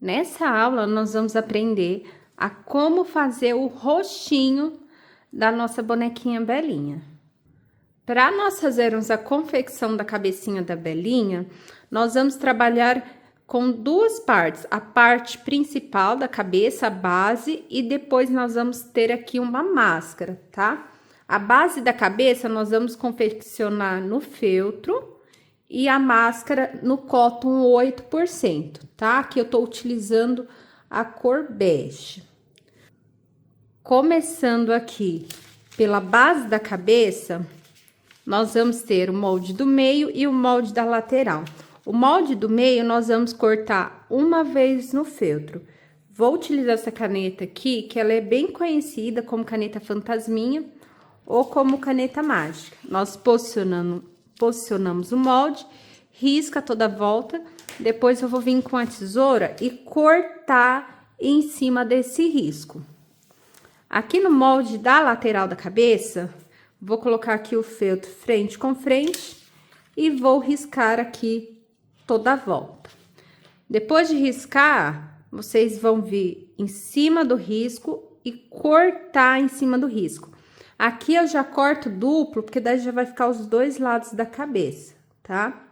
Nessa aula, nós vamos aprender a como fazer o rostinho da nossa bonequinha Belinha. Para nós fazermos a confecção da cabecinha da Belinha, nós vamos trabalhar com duas partes, a parte principal da cabeça, a base, e depois nós vamos ter aqui uma máscara, tá? A base da cabeça nós vamos confeccionar no feltro e a máscara no cotton 8%, tá? Aqui eu tô utilizando a cor bege. Começando aqui pela base da cabeça, nós vamos ter o molde do meio e o molde da lateral. O molde do meio nós vamos cortar uma vez no feltro. Vou utilizar essa caneta aqui, que ela é bem conhecida como caneta fantasminha ou como caneta mágica. Nós posicionamos o molde, risca toda a volta, depois eu vou vir com a tesoura e cortar em cima desse risco. Aqui no molde da lateral da cabeça, vou colocar aqui o feltro frente com frente e vou riscar aqui toda a volta. Depois de riscar, vocês vão vir em cima do risco e cortar em cima do risco. Aqui eu já corto duplo, porque daí já vai ficar os dois lados da cabeça, tá?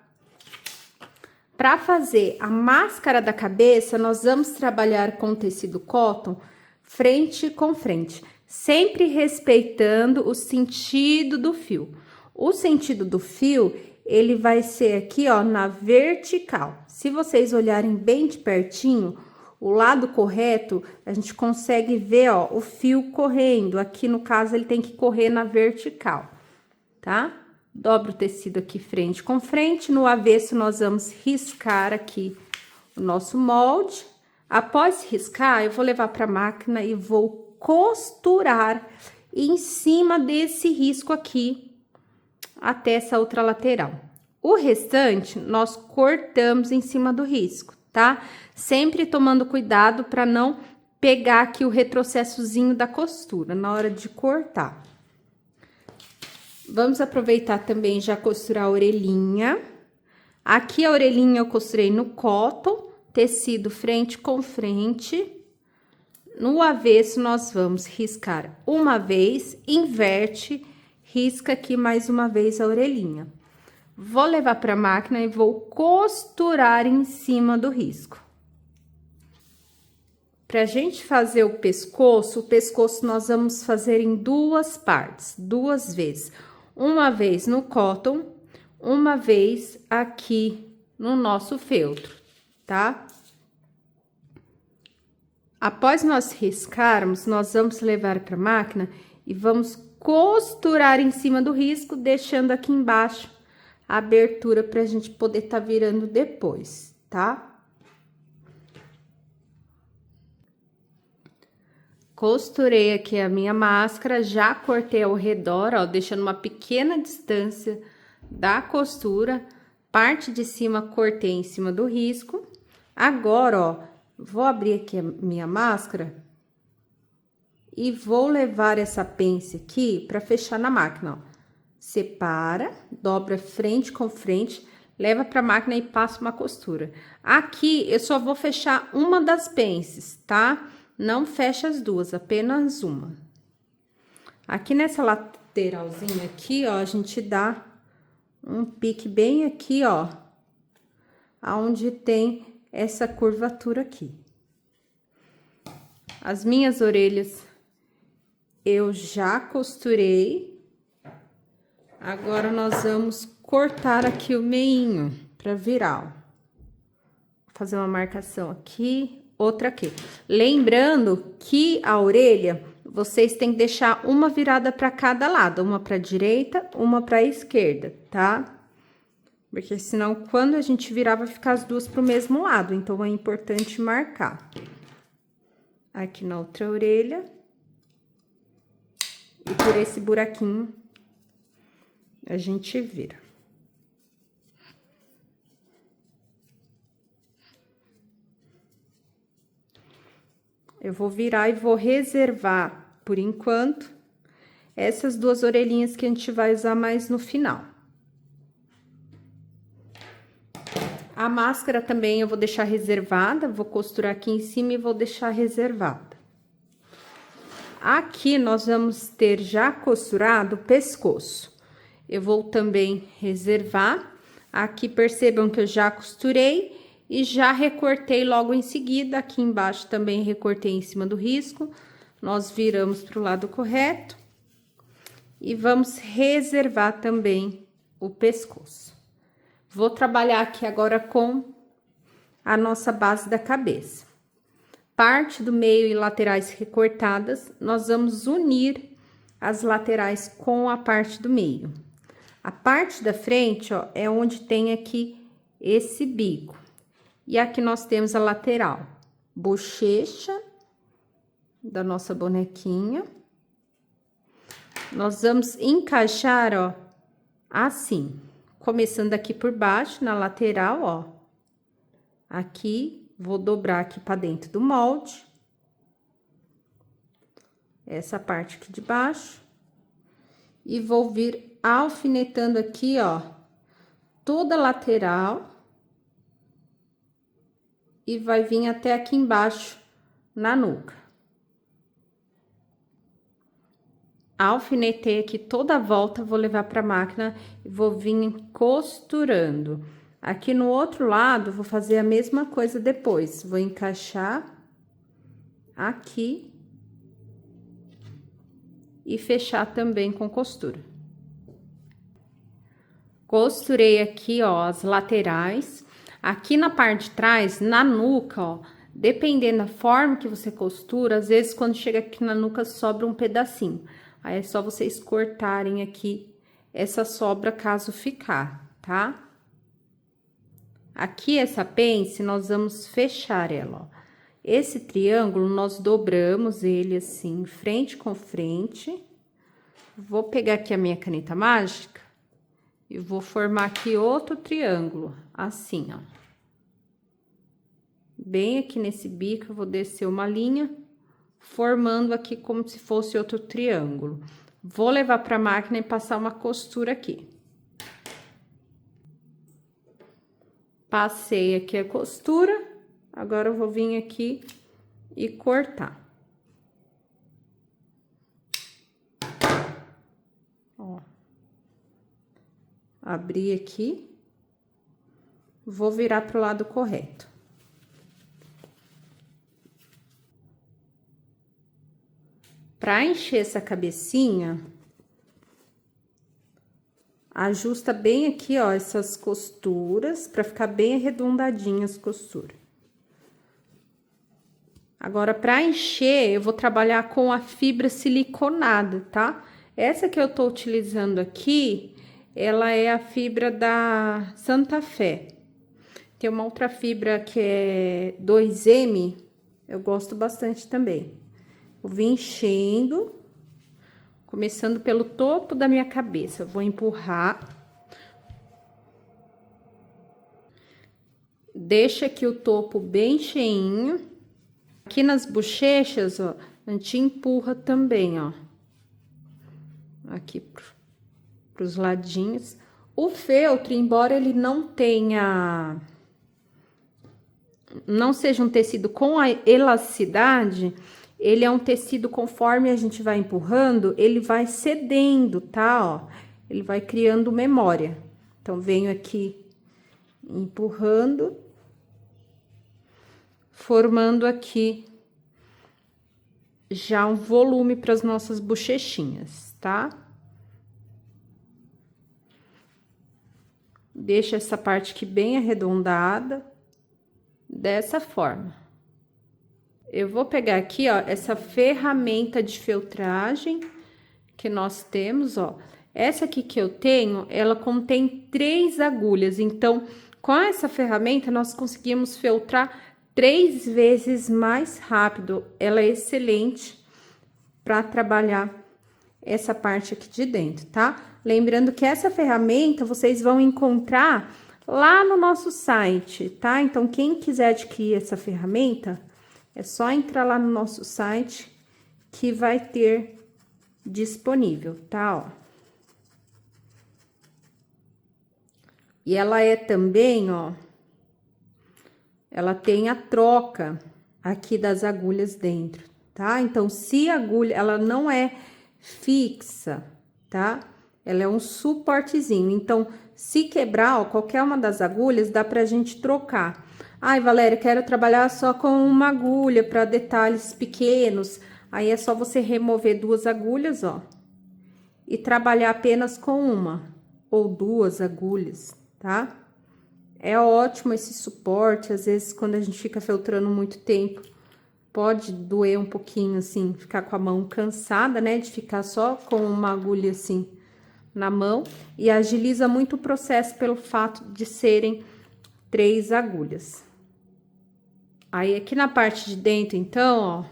Para fazer a máscara da cabeça, nós vamos trabalhar com tecido cotton frente com frente, sempre respeitando o sentido do fio. O sentido do fio, ele vai ser aqui, ó, na vertical. Se vocês olharem bem de pertinho, o lado correto, a gente consegue ver, ó, o fio correndo. Aqui, no caso, ele tem que correr na vertical, tá? Dobra o tecido aqui frente com frente. No avesso, nós vamos riscar aqui o nosso molde. Após riscar, eu vou levar para a máquina e vou costurar em cima desse risco aqui, até essa outra lateral. O restante, nós cortamos em cima do risco, tá? Sempre tomando cuidado para não pegar aqui o retrocessozinho da costura na hora de cortar. Vamos aproveitar também já costurar a orelhinha. Aqui a orelhinha eu costurei no cotton, tecido frente com frente. No avesso, nós vamos riscar uma vez, inverte, risca aqui mais uma vez a orelhinha. Vou levar para a máquina e vou costurar em cima do risco. Pra gente fazer o pescoço nós vamos fazer em duas partes, duas vezes. Uma vez no cotton, uma vez aqui no nosso feltro, tá? Após nós riscarmos, nós vamos levar para a máquina e vamos costurar em cima do risco, deixando aqui embaixo a abertura pra gente poder tá virando depois, tá? Costurei aqui a minha máscara, já cortei ao redor, ó, deixando uma pequena distância da costura. Parte de cima cortei em cima do risco. Agora, ó, vou abrir aqui a minha máscara e vou levar essa pence aqui para fechar na máquina, ó. Separa, dobra frente com frente, leva para a máquina e passa uma costura. Aqui eu só vou fechar uma das pences, tá? Não fecha as duas, apenas uma. Aqui nessa lateralzinha aqui, ó, a gente dá um pique bem aqui, ó, aonde tem essa curvatura aqui. As minhas orelhas eu já costurei. Agora, nós vamos cortar aqui o meinho pra virar, ó. Vou fazer uma marcação aqui, outra aqui. Lembrando que a orelha, vocês têm que deixar uma virada para cada lado, uma para direita, uma para esquerda, tá? Porque senão, quando a gente virar, vai ficar as duas pro mesmo lado, então é importante marcar. Aqui na outra orelha. E por esse buraquinho, a gente vira. Eu vou virar e vou reservar, por enquanto, essas duas orelhinhas que a gente vai usar mais no final. A máscara também eu vou deixar reservada, vou costurar aqui em cima e vou deixar reservada. Aqui nós vamos ter já costurado o pescoço. Eu vou também reservar. Aqui percebam que eu já costurei e já recortei logo em seguida. Aqui embaixo também recortei em cima do risco. Nós viramos para o lado correto e vamos reservar também o pescoço. Vou trabalhar aqui agora com a nossa base da cabeça. Parte do meio e laterais recortadas, nós vamos unir as laterais com a parte do meio. A parte da frente, ó, é onde tem aqui esse bico. E aqui nós temos a lateral, bochecha da nossa bonequinha. Nós vamos encaixar, ó, assim, começando aqui por baixo, na lateral, ó. Aqui, vou dobrar aqui para dentro do molde. Essa parte aqui de baixo. E vou vir alfinetando aqui, ó, toda a lateral. E vai vir até aqui embaixo, na nuca. Alfinetei aqui toda a volta, vou levar para a máquina e vou vir costurando. Aqui no outro lado, vou fazer a mesma coisa depois. Vou encaixar aqui e fechar também com costura. Costurei aqui, ó, as laterais. Aqui na parte de trás, na nuca, ó, dependendo da forma que você costura, às vezes quando chega aqui na nuca sobra um pedacinho. Aí é só vocês cortarem aqui essa sobra caso ficar, tá? Aqui essa pence, nós vamos fechar ela, ó. Esse triângulo, nós dobramos ele assim, frente com frente. Vou pegar aqui a minha caneta mágica e vou formar aqui outro triângulo, assim, ó. Bem aqui nesse bico, eu vou descer uma linha, formando aqui como se fosse outro triângulo. Vou levar para a máquina e passar uma costura aqui. Passei aqui a costura, agora eu vou vir aqui e cortar. Ó. Abri aqui, vou virar pro lado correto. Para encher essa cabecinha, ajusta bem aqui, ó, essas costuras, para ficar bem arredondadinha as costuras. Agora, para encher, eu vou trabalhar com a fibra siliconada, tá? Essa que eu tô utilizando aqui, ela é a fibra da Santa Fé. Tem uma outra fibra que é 2M, eu gosto bastante também. Vou vir enchendo, começando pelo topo da minha cabeça. Vou empurrar. Deixa aqui o topo bem cheinho. Aqui nas bochechas, ó, a gente empurra também, ó. Aqui pros ladinhos. O feltro, embora ele não tenha... não seja um tecido com a elasticidade... ele é um tecido, conforme a gente vai empurrando, ele vai cedendo, tá? Ó, ele vai criando memória. Então, venho aqui empurrando, formando aqui já um volume para as nossas bochechinhas, tá? Deixa essa parte aqui bem arredondada, dessa forma. Eu vou pegar aqui, ó, essa ferramenta de feltragem que nós temos, ó. Essa aqui que eu tenho, ela contém 3 agulhas. Então, com essa ferramenta, nós conseguimos feltrar 3 vezes mais rápido. Ela é excelente para trabalhar essa parte aqui de dentro, tá? Lembrando que essa ferramenta, vocês vão encontrar lá no nosso site, tá? Então, quem quiser adquirir essa ferramenta... é só entrar lá no nosso site que vai ter disponível, tá? Ó. E ela é também, ó, ela tem a troca aqui das agulhas dentro, tá? Então, se a agulha, ela não é fixa, tá? Ela é um suportezinho. Então, se quebrar, ó, qualquer uma das agulhas, dá pra gente trocar. Ai, Valéria, quero trabalhar só com uma agulha para detalhes pequenos. Aí, é só você remover 2 agulhas, ó, e trabalhar apenas com uma ou 2 agulhas, tá? É ótimo esse suporte, às vezes, quando a gente fica feltrando muito tempo, pode doer um pouquinho, assim, ficar com a mão cansada, né, de ficar só com uma agulha, assim, na mão. E agiliza muito o processo pelo fato de serem 3 agulhas. Aí, aqui na parte de dentro, então, ó,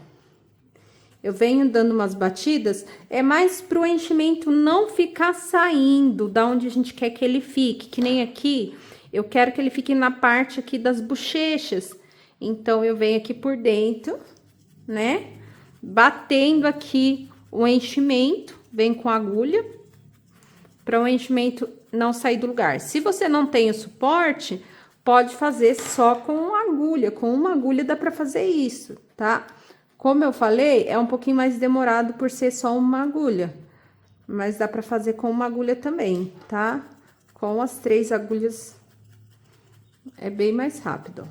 eu venho dando umas batidas, é mais pro enchimento não ficar saindo da onde a gente quer que ele fique, que nem aqui, eu quero que ele fique na parte aqui das bochechas. Então, eu venho aqui por dentro, né, batendo aqui o enchimento, vem com a agulha, para o enchimento não sair do lugar. Se você não tem o suporte, pode fazer só com agulha, com uma agulha dá para fazer isso, tá? Como eu falei, é um pouquinho mais demorado por ser só uma agulha, mas dá para fazer com uma agulha também, tá? Com as 3 agulhas é bem mais rápido.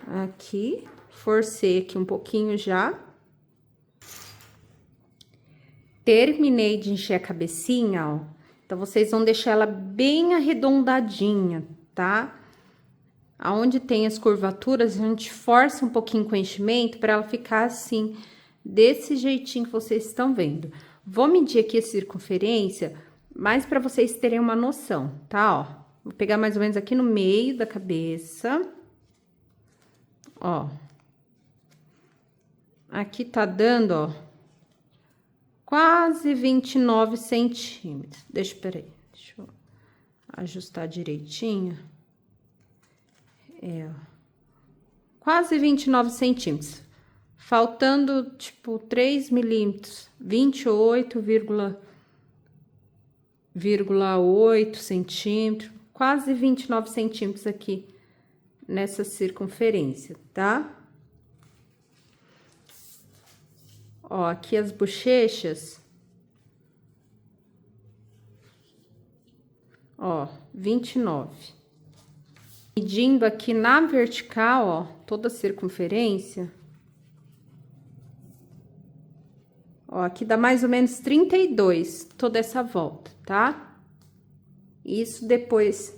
Aqui, forcei aqui um pouquinho já. Terminei de encher a cabecinha, ó. Então, vocês vão deixar ela bem arredondadinha, tá? Aonde tem as curvaturas, a gente força um pouquinho com o enchimento para ela ficar assim, desse jeitinho que vocês estão vendo. Vou medir aqui a circunferência, mais para vocês terem uma noção, tá? Ó, vou pegar mais ou menos aqui no meio da cabeça. Ó. Aqui tá dando, ó, quase 29 centímetros. Deixa eu ajustar direitinho. É, ó, quase 29 centímetros. Faltando, tipo, 3 milímetros, 28,8 centímetros, quase 29 centímetros aqui nessa circunferência, tá? Ó, aqui as bochechas. Ó, 29. Medindo aqui na vertical, ó, toda a circunferência. Ó, aqui dá mais ou menos 32, toda essa volta, tá? Isso depois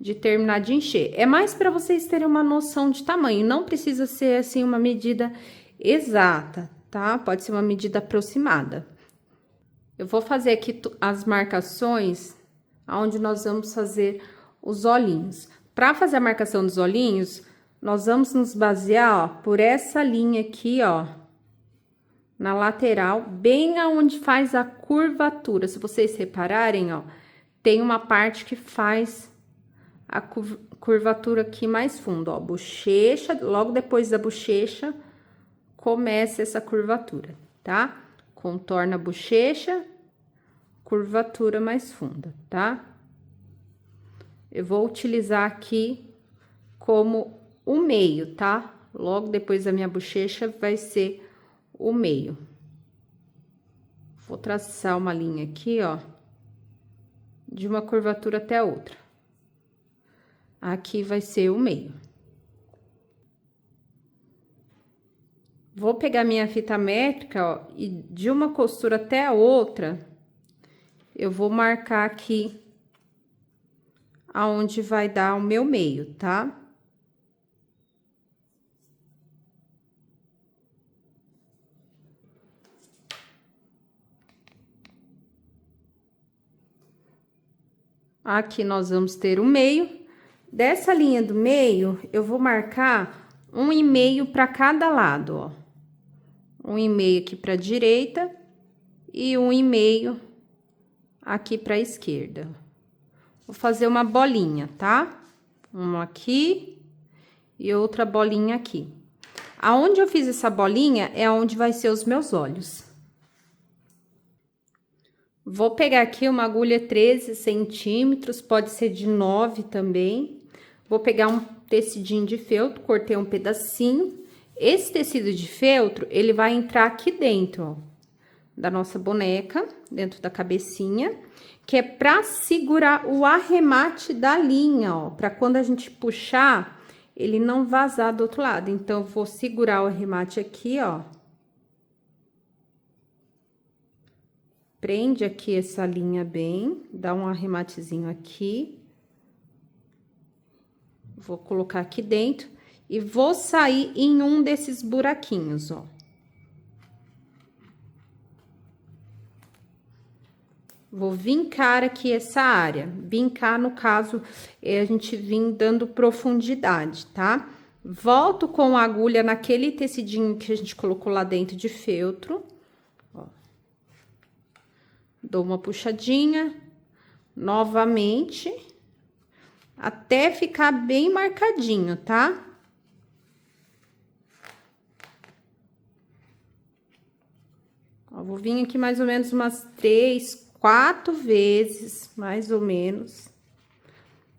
de terminar de encher. É mais para vocês terem uma noção de tamanho, não precisa ser, assim, uma medida exata, tá? Pode ser uma medida aproximada. Eu vou fazer aqui as marcações onde nós vamos fazer os olhinhos. Para fazer a marcação dos olhinhos, nós vamos nos basear, ó, por essa linha aqui, ó, na lateral, bem aonde faz a curvatura. Se vocês repararem, ó, tem uma parte que faz a curvatura aqui mais fundo, ó, bochecha, logo depois da bochecha, começa essa curvatura, tá? Contorna a bochecha, curvatura mais funda, tá? Eu vou utilizar aqui como o meio, tá? Logo depois da minha bochecha vai ser o meio. Vou traçar uma linha aqui, ó, de uma curvatura até a outra. Aqui vai ser o meio. Vou pegar minha fita métrica, ó, e de uma costura até a outra, eu vou marcar aqui aonde vai dar o meu meio, tá? Aqui nós vamos ter o meio. Dessa linha do meio, eu vou marcar 1,5 para cada lado, ó. 1,5 aqui para a direita e 1,5 aqui para a esquerda. Vou fazer uma bolinha, tá? Uma aqui e outra bolinha aqui. Aonde eu fiz essa bolinha é onde vai ser os meus olhos. Vou pegar aqui uma agulha 13 centímetros, pode ser de 9 também. Vou pegar um tecidinho de feltro, cortei um pedacinho. Esse tecido de feltro, ele vai entrar aqui dentro, ó, da nossa boneca, dentro da cabecinha, que é pra segurar o arremate da linha, ó, pra quando a gente puxar, ele não vazar do outro lado. Então, eu vou segurar o arremate aqui, ó. Prende aqui essa linha bem, dá um arrematezinho aqui. Vou colocar aqui dentro e vou sair em um desses buraquinhos, ó. Vou vincar aqui essa área. Vincar, no caso, é a gente vir dando profundidade, tá? Volto com a agulha naquele tecidinho que a gente colocou lá dentro de feltro. Ó. Dou uma puxadinha, novamente, até ficar bem marcadinho, tá? Ó, vou vir aqui mais ou menos umas 3, 4 vezes, mais ou menos,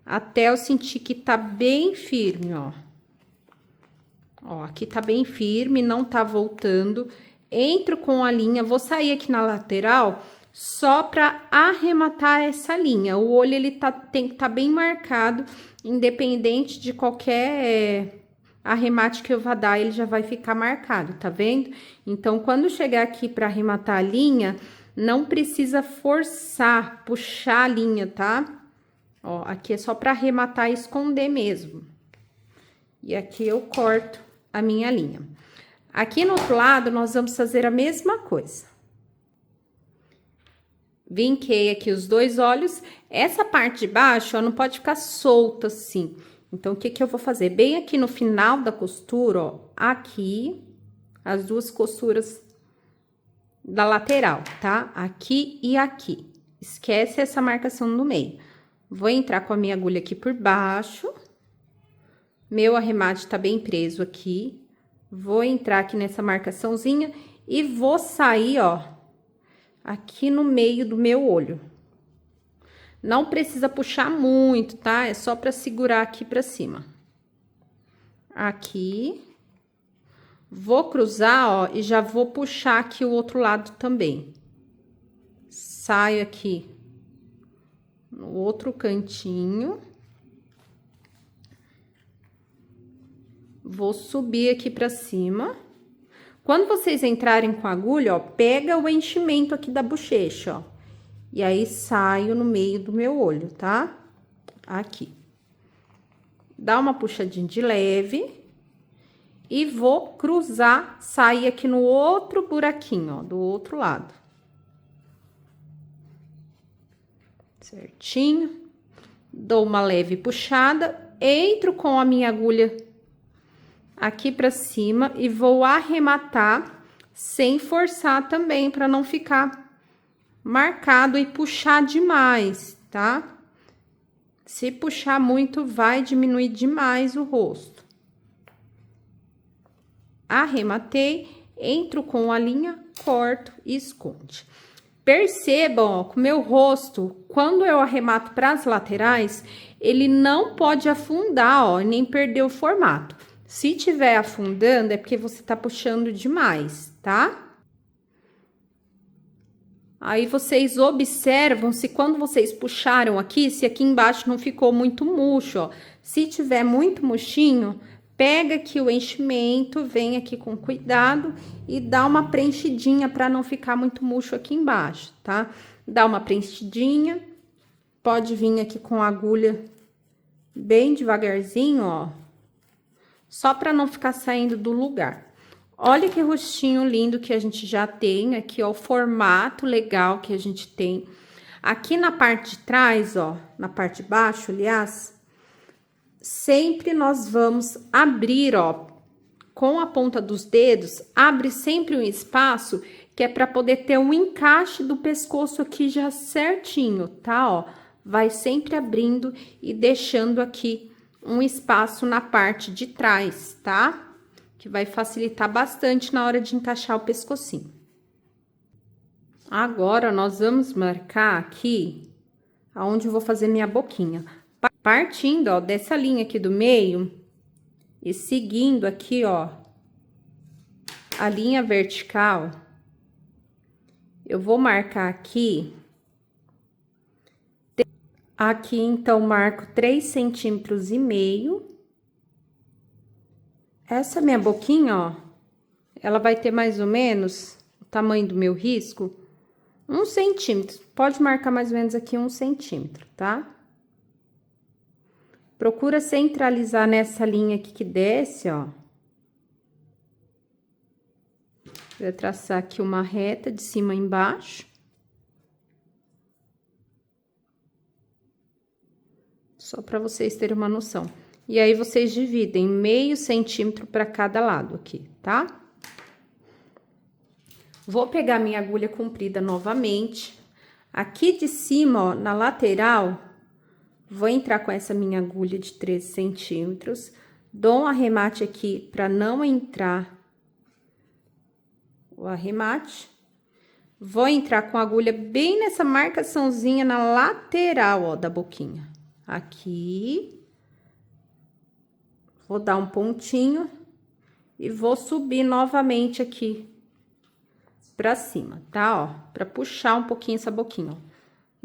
até eu sentir que tá bem firme, ó. Ó, aqui tá bem firme, não tá voltando. Entro com a linha, vou sair aqui na lateral só pra arrematar essa linha. O olho, ele tem que tá bem marcado, independente de qualquer arremate que eu vá dar, ele já vai ficar marcado, tá vendo? Então, quando chegar aqui pra arrematar a linha, não precisa forçar, puxar a linha, tá? Ó, aqui é só pra arrematar e esconder mesmo. E aqui eu corto a minha linha. Aqui no outro lado, nós vamos fazer a mesma coisa. Vinquei aqui os dois olhos. Essa parte de baixo, ó, não pode ficar solta assim. Então, o que que eu vou fazer? Bem aqui no final da costura, ó, aqui, as duas costuras da lateral, tá? Aqui e aqui. Esquece essa marcação no meio. Vou entrar com a minha agulha aqui por baixo. Meu arremate tá bem preso aqui. Vou entrar aqui nessa marcaçãozinha e vou sair, ó, aqui no meio do meu olho. Não precisa puxar muito, tá? É só pra segurar aqui pra cima. Aqui. Vou cruzar, ó, e já vou puxar aqui o outro lado também. Saio aqui no outro cantinho. Vou subir aqui pra cima. Quando vocês entrarem com a agulha, ó, pega o enchimento aqui da bochecha, ó. E aí, saio no meio do meu olho, tá? Aqui. Dá uma puxadinha de leve. E vou cruzar, sair aqui no outro buraquinho, ó, do outro lado. Certinho. Dou uma leve puxada, entro com a minha agulha aqui pra cima e vou arrematar sem forçar também, pra não ficar marcado e puxar demais, tá? Se puxar muito, vai diminuir demais o rosto. Arrematei, entro com a linha, corto e esconde. Percebam, ó, que o meu rosto, quando eu arremato para as laterais, ele não pode afundar, ó, nem perder o formato. Se tiver afundando, é porque você tá puxando demais, tá? Aí, vocês observam se quando vocês puxaram aqui, se aqui embaixo não ficou muito murcho, ó. Se tiver muito murchinho, pega aqui o enchimento, vem aqui com cuidado e dá uma preenchidinha para não ficar muito murcho aqui embaixo, tá? Dá uma preenchidinha, pode vir aqui com a agulha bem devagarzinho, ó, só para não ficar saindo do lugar. Olha que rostinho lindo que a gente já tem aqui, ó, o formato legal que a gente tem. Aqui na parte de trás, ó, na parte de baixo, aliás, sempre nós vamos abrir, ó, com a ponta dos dedos, abre sempre um espaço que é para poder ter um encaixe do pescoço aqui já certinho, tá? Ó, vai sempre abrindo e deixando aqui um espaço na parte de trás, tá? Que vai facilitar bastante na hora de encaixar o pescocinho. Agora, nós vamos marcar aqui aonde eu vou fazer minha boquinha. Partindo, ó, dessa linha aqui do meio, e seguindo aqui, ó, a linha vertical, eu vou marcar aqui. Aqui, então, marco 3,5 centímetros. Essa minha boquinha, ó, ela vai ter mais ou menos o tamanho do meu risco, 1 centímetro. Pode marcar mais ou menos aqui 1 centímetro, tá? Procura centralizar nessa linha aqui que desce, ó. Vou traçar aqui uma reta de cima a embaixo. Só para vocês terem uma noção. E aí, vocês dividem meio centímetro para cada lado aqui, tá? Vou pegar minha agulha comprida novamente. Aqui de cima, ó, na lateral, vou entrar com essa minha agulha de 13 centímetros. Dou um arremate aqui para não entrar o arremate. Vou entrar com a agulha bem nessa marcaçãozinha na lateral, ó, da boquinha. Aqui. Vou dar um pontinho e vou subir novamente aqui pra cima, tá? Ó, pra puxar um pouquinho essa boquinha, ó.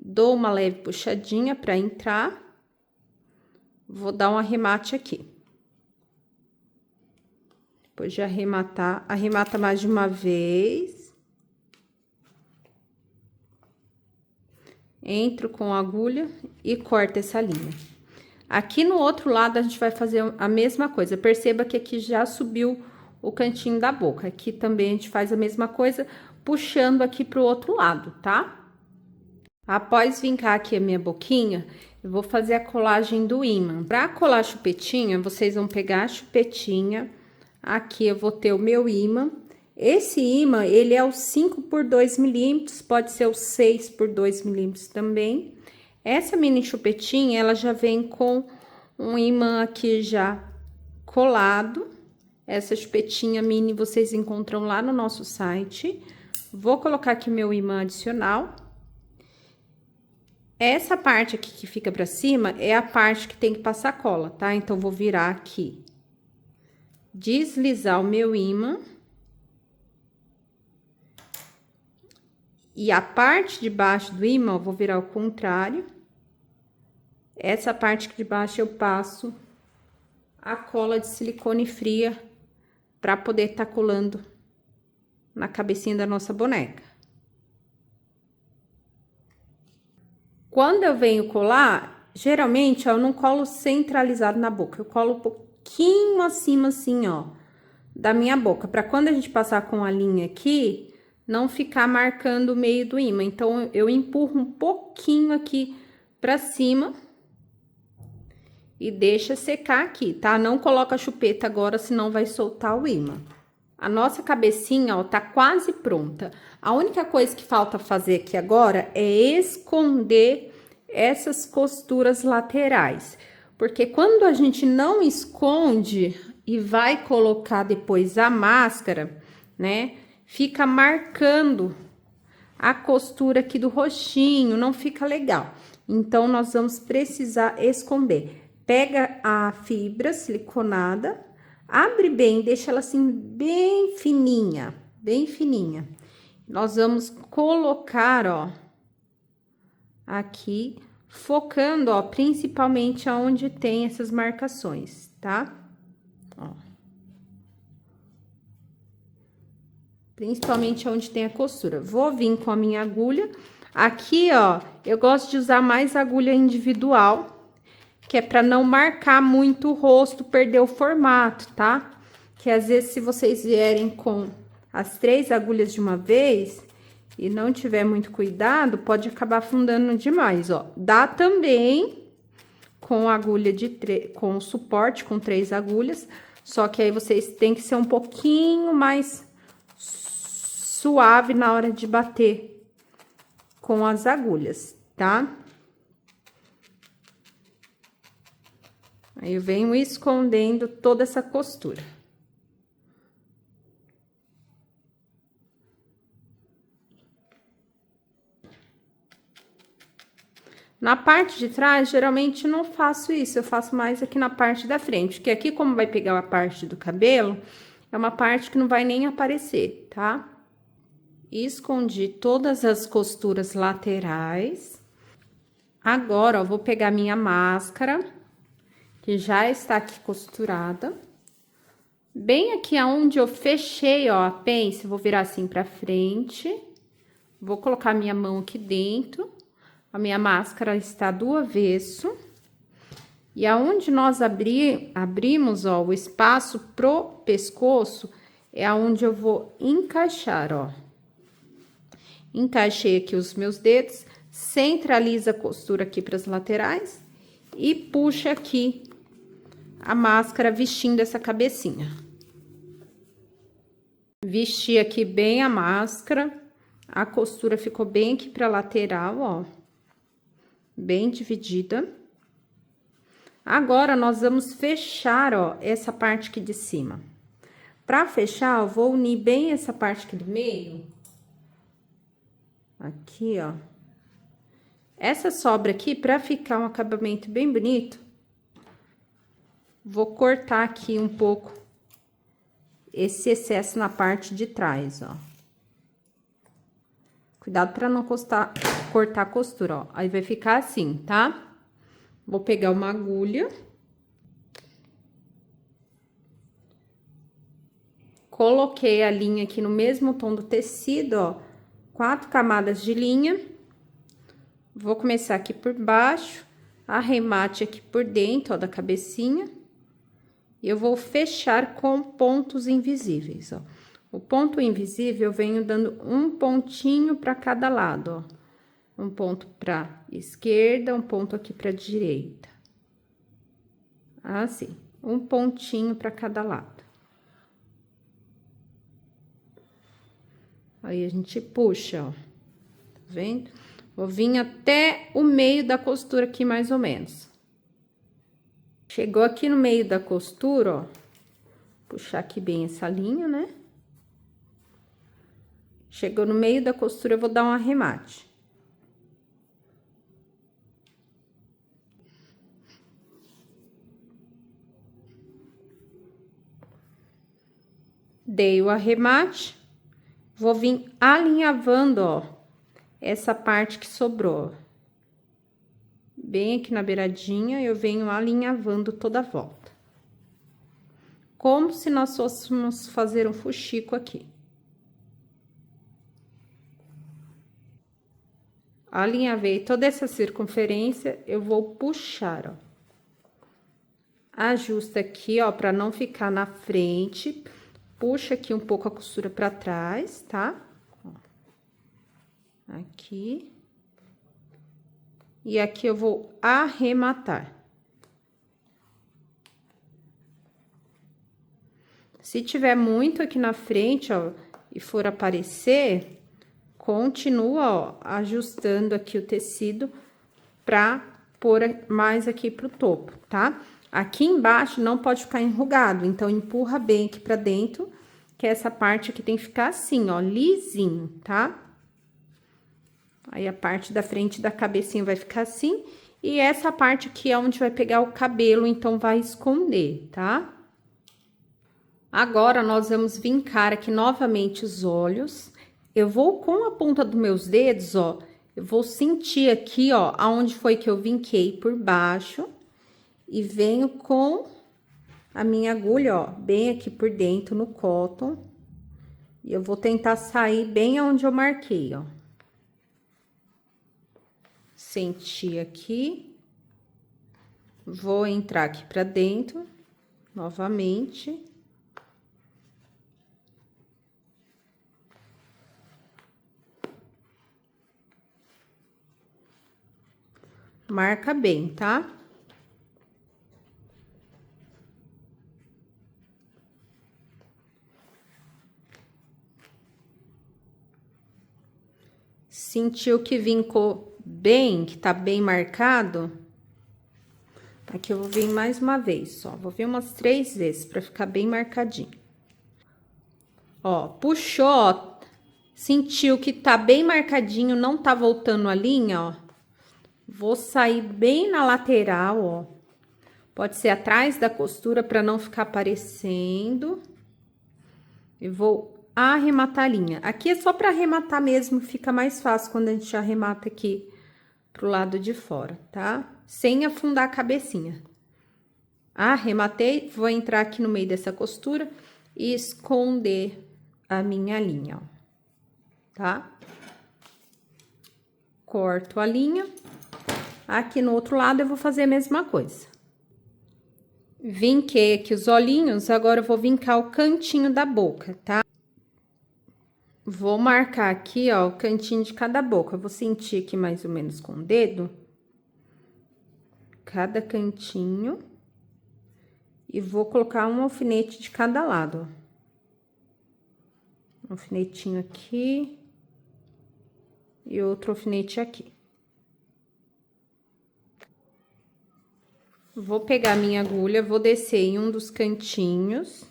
Dou uma leve puxadinha pra entrar. Vou dar um arremate aqui. Depois de arrematar, arremata mais de uma vez. Entro com a agulha e corto essa linha. Aqui no outro lado, a gente vai fazer a mesma coisa. Perceba que aqui já subiu o cantinho da boca. Aqui também a gente faz a mesma coisa, puxando aqui pro outro lado, tá? Após vincar aqui a minha boquinha, eu vou fazer a colagem do ímã. Pra colar a chupetinha, vocês vão pegar a chupetinha. Aqui eu vou ter o meu ímã. Esse ímã, ele é o 5 por 2 milímetros, pode ser o 6 por 2 milímetros também. Essa mini chupetinha, ela já vem com um ímã aqui já colado. Essa chupetinha mini vocês encontram lá no nosso site. Vou colocar aqui meu ímã adicional. Essa parte aqui que fica pra cima é a parte que tem que passar cola, tá? Então, vou virar aqui. Deslizar o meu ímã. E a parte de baixo do ímã, eu vou virar ao contrário. Essa parte aqui de baixo eu passo a cola de silicone fria para poder tá colando na cabecinha da nossa boneca. Quando eu venho colar, geralmente eu não colo centralizado na boca, eu colo um pouquinho acima assim, ó, da minha boca, para quando a gente passar com a linha aqui, não ficar marcando o meio do ímã. Então, eu empurro um pouquinho aqui pra cima e deixa secar aqui, tá? Não coloca a chupeta agora, senão vai soltar o ímã. A nossa cabecinha, ó, tá quase pronta. A única coisa que falta fazer aqui agora é esconder essas costuras laterais. Porque quando a gente não esconde e vai colocar depois a máscara, né? Fica marcando a costura aqui do roxinho, não fica legal. Então, nós vamos precisar esconder. Pega a fibra siliconada, abre bem, deixa ela assim bem fininha, bem fininha. Nós vamos colocar, ó, aqui, focando, ó, principalmente aonde tem essas marcações, tá? Ó. Principalmente onde tem a costura. Vou vir com a minha agulha. Aqui, ó, eu gosto de usar mais agulha individual, que é para não marcar muito o rosto, perder o formato, tá? Que às vezes, se vocês vierem com as 3 agulhas de uma vez e não tiver muito cuidado, pode acabar afundando demais, ó. Dá também com agulha com suporte, com 3 agulhas, só que aí vocês têm que ser um pouquinho mais suave na hora de bater com as agulhas, tá? Aí eu venho escondendo toda essa costura. Na parte de trás, geralmente não faço isso, eu faço mais aqui na parte da frente, porque aqui como vai pegar a parte do cabelo, é uma parte que não vai nem aparecer, tá? Escondi todas as costuras laterais. Agora, ó, vou pegar minha máscara, que já está aqui costurada. Bem aqui aonde eu fechei, ó, a pence, vou virar assim pra frente. Vou colocar minha mão aqui dentro. A minha máscara está do avesso. E aonde nós abrimos, ó, o espaço pro pescoço, é aonde eu vou encaixar, ó. Encaixei aqui os meus dedos, centraliza a costura aqui para as laterais e puxa aqui a máscara vestindo essa cabecinha. Vesti aqui bem a máscara, a costura ficou bem aqui para lateral, ó, bem dividida. Agora, nós vamos fechar, ó, essa parte aqui de cima. Para fechar, eu vou unir bem essa parte aqui do meio. Aqui, ó. Essa sobra aqui, para ficar um acabamento bem bonito, vou cortar aqui um pouco esse excesso na parte de trás, ó. Cuidado para não cortar a costura, ó. Aí vai ficar assim, tá? Vou pegar uma agulha. Coloquei a linha aqui no mesmo tom do tecido, ó. 4 camadas de linha. Vou começar aqui por baixo, arremate aqui por dentro, ó, da cabecinha. E eu vou fechar com pontos invisíveis, ó. O ponto invisível eu venho dando um pontinho para cada lado, ó. Um ponto para esquerda, um ponto aqui para direita. Assim, um pontinho para cada lado. Aí, a gente puxa, ó. Tá vendo? Vou vir até o meio da costura aqui, mais ou menos. Chegou aqui no meio da costura, ó. Puxar aqui bem essa linha, né? Chegou no meio da costura, eu vou dar um arremate. Dei o arremate, vou vir alinhavando, ó, essa parte que sobrou. Bem aqui na beiradinha, eu venho alinhavando toda a volta. Como se nós fôssemos fazer um fuxico aqui. Alinhavei toda essa circunferência, eu vou puxar, ó. Ajusta aqui, ó, pra não ficar na frente. Puxa aqui um pouco a costura pra trás, tá? Ó. Aqui. E aqui eu vou arrematar. Se tiver muito aqui na frente, ó, e for aparecer, continua, ó, ajustando aqui o tecido pra pôr mais aqui pro topo, tá? Aqui embaixo não pode ficar enrugado, então empurra bem aqui pra dentro, que essa parte aqui tem que ficar assim, ó, lisinho, tá? Aí, a parte da frente da cabecinha vai ficar assim, e essa parte aqui é onde vai pegar o cabelo, então vai esconder, tá? Agora, nós vamos vincar aqui novamente os olhos. Eu vou com a ponta dos meus dedos, ó, eu vou sentir aqui, ó, aonde foi que eu vinquei por baixo. E venho com a minha agulha, ó, bem aqui por dentro no cotton. E eu vou tentar sair bem aonde eu marquei, ó. Senti aqui. Vou entrar aqui pra dentro, novamente. Marca bem, tá? Sentiu que vincou bem, que tá bem marcado? Aqui eu vou vir mais uma vez, só. Vou vir umas 3 vezes pra ficar bem marcadinho. Ó, puxou, ó, sentiu que tá bem marcadinho, não tá voltando a linha, ó. Vou sair bem na lateral, ó. Pode ser atrás da costura para não ficar aparecendo. E vou arrematar a linha. Aqui é só para arrematar mesmo, fica mais fácil quando a gente arremata aqui pro lado de fora, tá? Sem afundar a cabecinha. Arrematei, vou entrar aqui no meio dessa costura e esconder a minha linha, ó, tá? Corto a linha. Aqui no outro lado eu vou fazer a mesma coisa. Vinquei aqui os olhinhos, agora eu vou vincar o cantinho da boca, tá? Vou marcar aqui, ó, o cantinho de cada boca. Eu vou sentir aqui mais ou menos com o dedo. Cada cantinho. E vou colocar um alfinete de cada lado, ó. Um alfinetinho aqui. E outro alfinete aqui. Vou pegar minha agulha, vou descer em um dos cantinhos.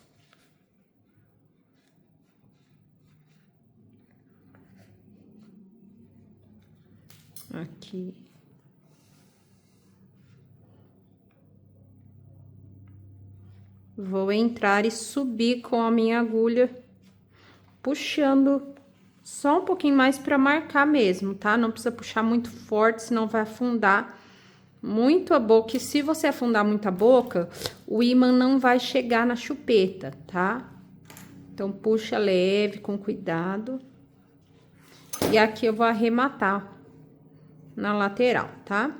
Aqui. Vou entrar e subir com a minha agulha, puxando só um pouquinho mais para marcar mesmo, tá? Não precisa puxar muito forte, senão vai afundar muito a boca. E se você afundar muito a boca, o ímã não vai chegar na chupeta, tá? Então, puxa leve, com cuidado. E aqui eu vou arrematar na lateral, tá?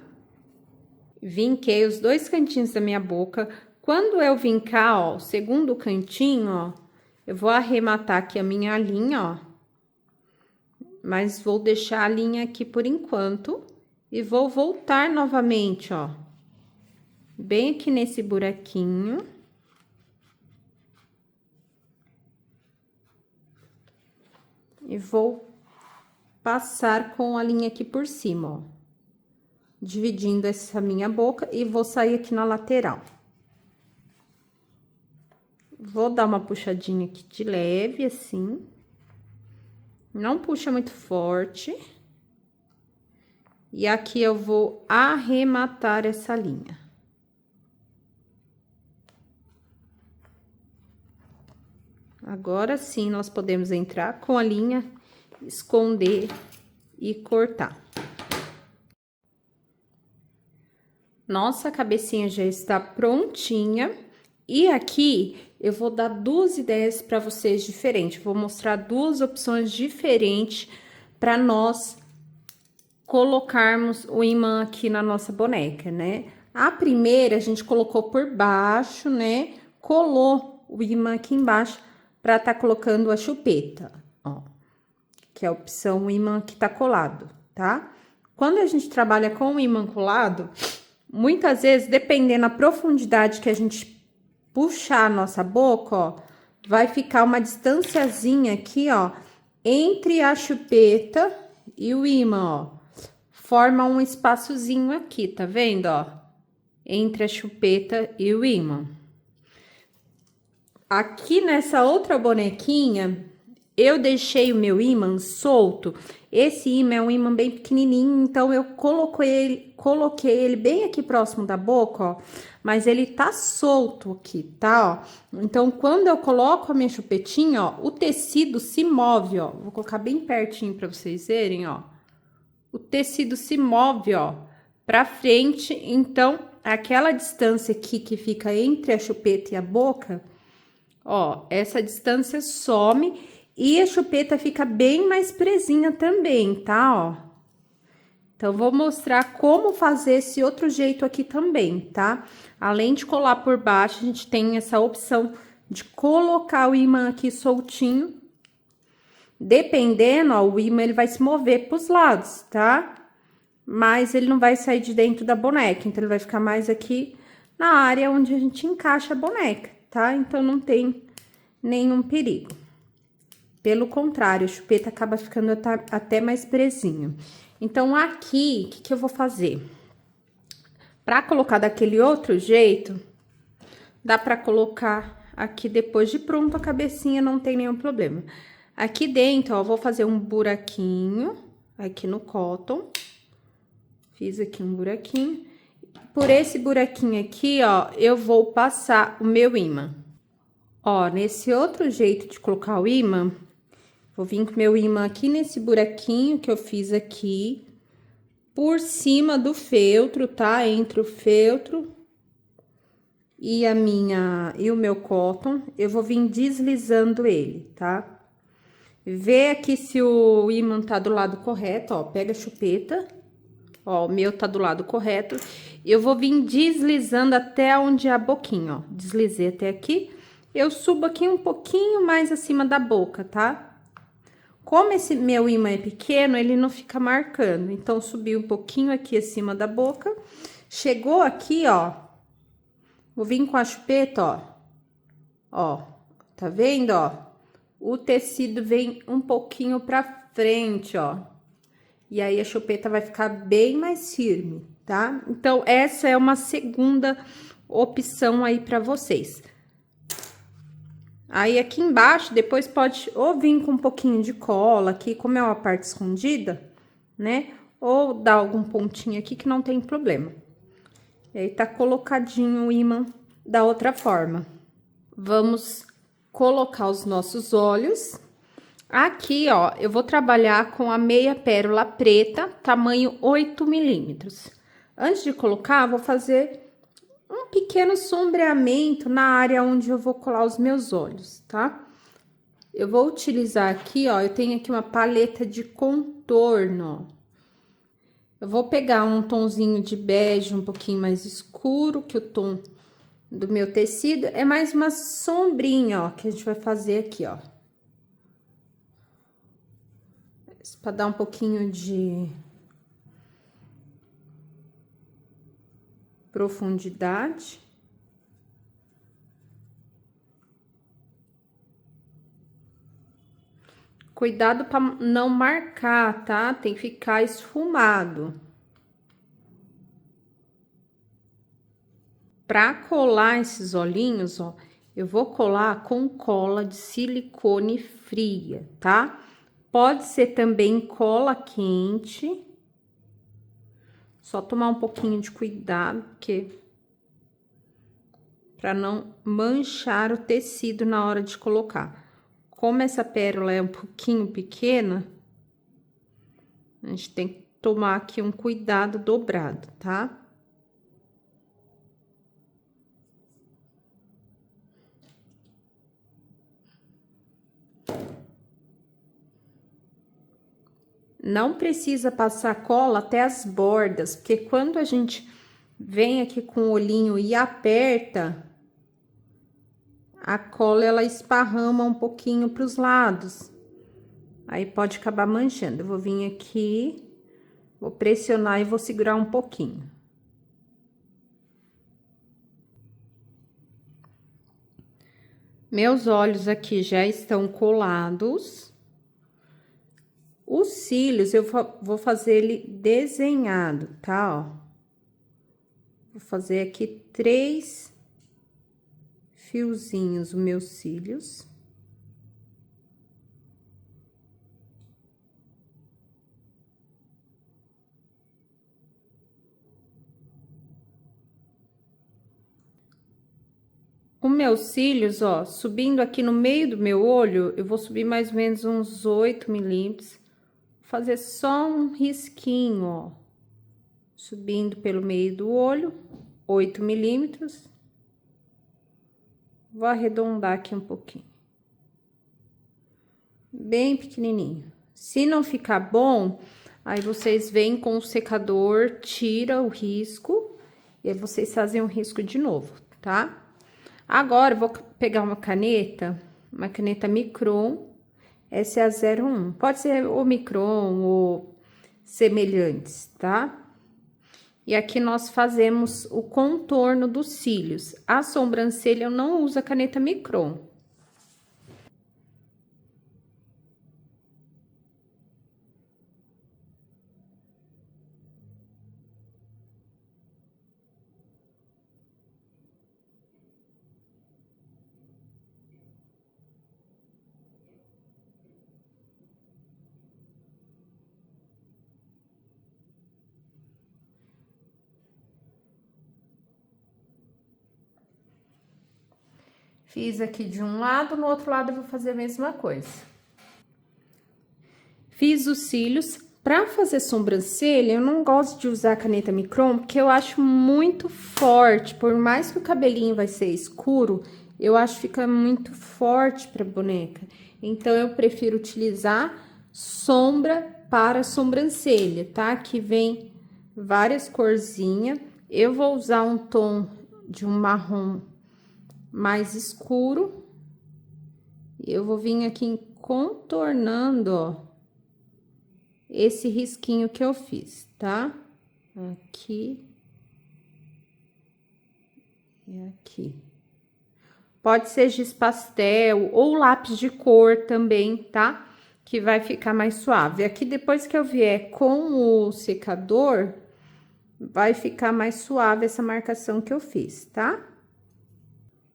Vinquei os dois cantinhos da minha boca. Quando eu vincar, ó, o segundo cantinho, ó, eu vou arrematar aqui a minha linha, ó. Mas vou deixar a linha aqui por enquanto. E vou voltar novamente, ó. Bem aqui nesse buraquinho. E vou passar com a linha aqui por cima, ó. Dividindo essa minha boca e vou sair aqui na lateral. Vou dar uma puxadinha aqui de leve, assim. Não puxa muito forte. E aqui eu vou arrematar essa linha. Agora sim, nós podemos entrar com a linha, esconder e cortar. Nossa cabecinha já está prontinha. E aqui eu vou dar duas ideias para vocês diferentes. Vou mostrar duas opções diferentes para nós colocarmos o imã aqui na nossa boneca, né? A primeira a gente colocou por baixo, né? Colou o imã aqui embaixo para tá colocando a chupeta, ó. Que é a opção o imã que tá colado, tá? Quando a gente trabalha com o imã colado, muitas vezes, dependendo da profundidade que a gente puxar a nossa boca, ó, vai ficar uma distanciazinha aqui, ó, entre a chupeta e o imã, ó. Forma um espaçozinho aqui, tá vendo, ó? Entre a chupeta e o ímã. Aqui nessa outra bonequinha, eu deixei o meu ímã solto. Esse ímã é um ímã bem pequenininho, então eu coloquei ele bem aqui próximo da boca, ó. Mas ele tá solto aqui, tá, ó? Então, quando eu coloco a minha chupetinha, ó, o tecido se move, ó. Vou colocar bem pertinho pra vocês verem, ó. O tecido se move, ó, pra frente, então, aquela distância aqui que fica entre a chupeta e a boca, ó, essa distância some e a chupeta fica bem mais presinha também, tá, ó? Então, vou mostrar como fazer esse outro jeito aqui também, tá? Além de colar por baixo, a gente tem essa opção de colocar o imã aqui soltinho. Dependendo, ó, o imã ele vai se mover pros lados, tá? Mas ele não vai sair de dentro da boneca, então ele vai ficar mais aqui na área onde a gente encaixa a boneca, tá? Então, não tem nenhum perigo. Pelo contrário, a chupeta acaba ficando até mais presinho. Então, aqui, o que eu vou fazer? Pra colocar daquele outro jeito, dá pra colocar aqui depois de pronto a cabecinha, não tem nenhum problema. Aqui dentro, ó, vou fazer um buraquinho aqui no cotton. Fiz aqui um buraquinho. Por esse buraquinho aqui, ó, eu vou passar o meu ímã. Ó, nesse outro jeito de colocar o ímã, vou vir com o meu ímã aqui nesse buraquinho que eu fiz aqui, por cima do feltro, tá? Entre o feltro e o meu cotton, eu vou vir deslizando ele, tá? Vê aqui se o ímã tá do lado correto, ó, pega a chupeta, ó, o meu tá do lado correto, eu vou vir deslizando até onde é a boquinha, ó, deslizei até aqui, eu subo aqui um pouquinho mais acima da boca, tá? Como esse meu ímã é pequeno, ele não fica marcando, então, subi um pouquinho aqui acima da boca, chegou aqui, ó, vou vir com a chupeta, ó, tá vendo, ó? O tecido vem um pouquinho pra frente, ó. E aí, a chupeta vai ficar bem mais firme, tá? Então, essa é uma segunda opção aí pra vocês. Aí, aqui embaixo, depois pode ou vir com um pouquinho de cola aqui, como é uma parte escondida, né? Ou dar algum pontinho aqui que não tem problema. E aí, tá colocadinho o ímã da outra forma. Vamos colocar os nossos olhos. Aqui, ó, eu vou trabalhar com a meia pérola preta, tamanho 8 milímetros. Antes de colocar, vou fazer um pequeno sombreamento na área onde eu vou colar os meus olhos, tá? Eu vou utilizar aqui, ó, eu tenho aqui uma paleta de contorno, ó. Eu vou pegar um tonzinho de bege um pouquinho mais escuro que o tom do meu tecido, é mais uma sombrinha, ó, que a gente vai fazer aqui, ó. Para dar um pouquinho de profundidade. Cuidado para não marcar, tá? Tem que ficar esfumado. Para colar esses olhinhos, ó, eu vou colar com cola de silicone fria, tá? Pode ser também cola quente. Só tomar um pouquinho de cuidado, porque para não manchar o tecido na hora de colocar. Como essa pérola é um pouquinho pequena, a gente tem que tomar aqui um cuidado dobrado, tá? Não precisa passar cola até as bordas, porque quando a gente vem aqui com o olhinho e aperta, a cola ela esparrama um pouquinho para os lados. Aí pode acabar manchando. Eu vou vir aqui, vou pressionar e vou segurar um pouquinho. Meus olhos aqui já estão colados. Os cílios, eu vou fazer ele desenhado, tá? Ó. Vou fazer aqui 3 fiozinhos, os meus cílios. Os meus cílios, ó, subindo aqui no meio do meu olho, eu vou subir mais ou menos uns 8 milímetros. Fazer só um risquinho, ó. Subindo pelo meio do olho, 8 milímetros. Vou arredondar aqui um pouquinho. Bem pequenininho. Se não ficar bom, aí vocês vêm com o secador, tira o risco, e aí vocês fazem o risco de novo, tá? Agora, eu vou pegar uma caneta Micron, essa é a 01. Pode ser o Micron ou semelhantes, tá? E aqui nós fazemos o contorno dos cílios. A sobrancelha eu não uso a caneta Micron. Fiz aqui de um lado, no outro lado eu vou fazer a mesma coisa. Fiz os cílios. Pra fazer sobrancelha, eu não gosto de usar caneta micron, porque eu acho muito forte. Por mais que o cabelinho vai ser escuro, eu acho que fica muito forte pra boneca. Então, eu prefiro utilizar sombra para sobrancelha, tá? Que vem várias corzinhas. Eu vou usar um tom de um marrom mais escuro. Eu vou vir aqui contornando, ó, esse risquinho que eu fiz, tá? Aqui. E aqui. Pode ser giz pastel ou lápis de cor também, tá? Que vai ficar mais suave. Aqui, depois que eu vier com o secador, vai ficar mais suave essa marcação que eu fiz, tá?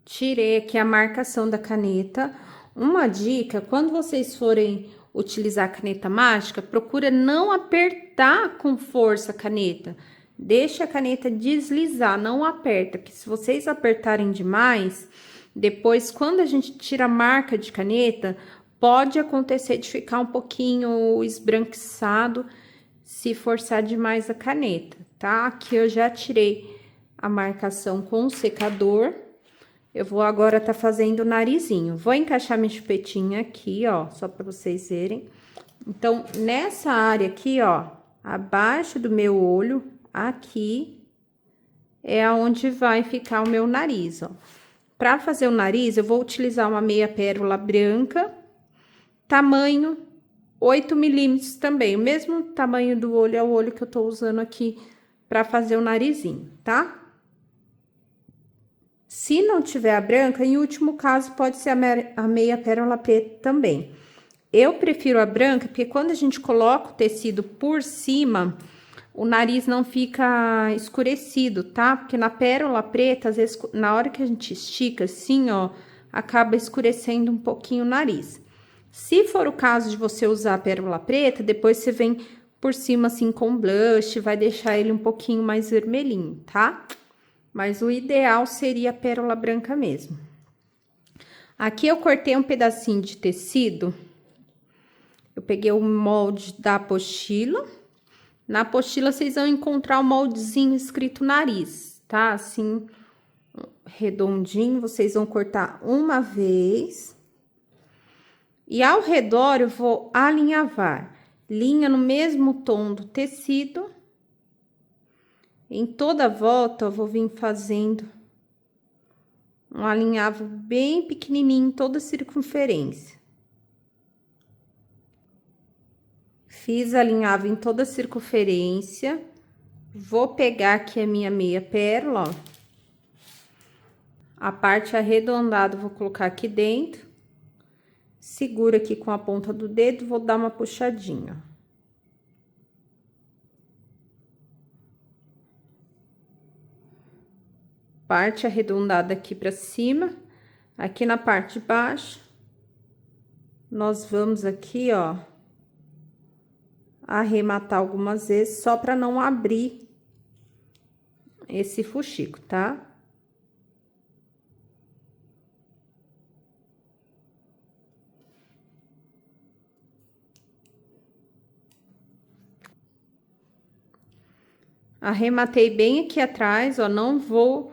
Tirei aqui a marcação da caneta. Uma dica, quando vocês forem utilizar a caneta mágica, procura não apertar com força a caneta. Deixa a caneta deslizar, não aperta, porque se vocês apertarem demais, depois, quando a gente tira a marca de caneta, pode acontecer de ficar um pouquinho esbranquiçado se forçar demais a caneta, tá? Aqui eu já tirei a marcação com o secador. Eu vou agora tá fazendo o narizinho. Vou encaixar minha chupetinha aqui, ó, só pra vocês verem. Então, nessa área aqui, ó, abaixo do meu olho, aqui, é aonde vai ficar o meu nariz, ó. Pra fazer o nariz, eu vou utilizar uma meia pérola branca, tamanho 8 milímetros também. O mesmo tamanho do olho é o olho que eu tô usando aqui pra fazer o narizinho, tá? Se não tiver a branca, em último caso, pode ser a meia pérola preta também. Eu prefiro a branca, porque quando a gente coloca o tecido por cima, o nariz não fica escurecido, tá? Porque na pérola preta, às vezes, na hora que a gente estica assim, ó, acaba escurecendo um pouquinho o nariz. Se for o caso de você usar a pérola preta, depois você vem por cima assim com blush, vai deixar ele um pouquinho mais vermelhinho, tá? Mas o ideal seria a pérola branca mesmo. Aqui eu cortei um pedacinho de tecido. Eu peguei o molde da apostila. Na apostila, vocês vão encontrar o moldezinho escrito nariz, tá? Assim, redondinho, vocês vão cortar uma vez. E ao redor, eu vou alinhavar. Linha no mesmo tom do tecido. Em toda a volta, eu vou vir fazendo um alinhavo bem pequenininho em toda a circunferência. Fiz alinhavo em toda a circunferência. Vou pegar aqui a minha meia pérola, ó. A parte arredondada, vou colocar aqui dentro. Seguro aqui com a ponta do dedo, vou dar uma puxadinha, ó. Parte arredondada aqui pra cima. Aqui na parte de baixo, nós vamos aqui, ó, arrematar algumas vezes, só pra não abrir esse fuxico, tá? Arrematei bem aqui atrás, ó, não vou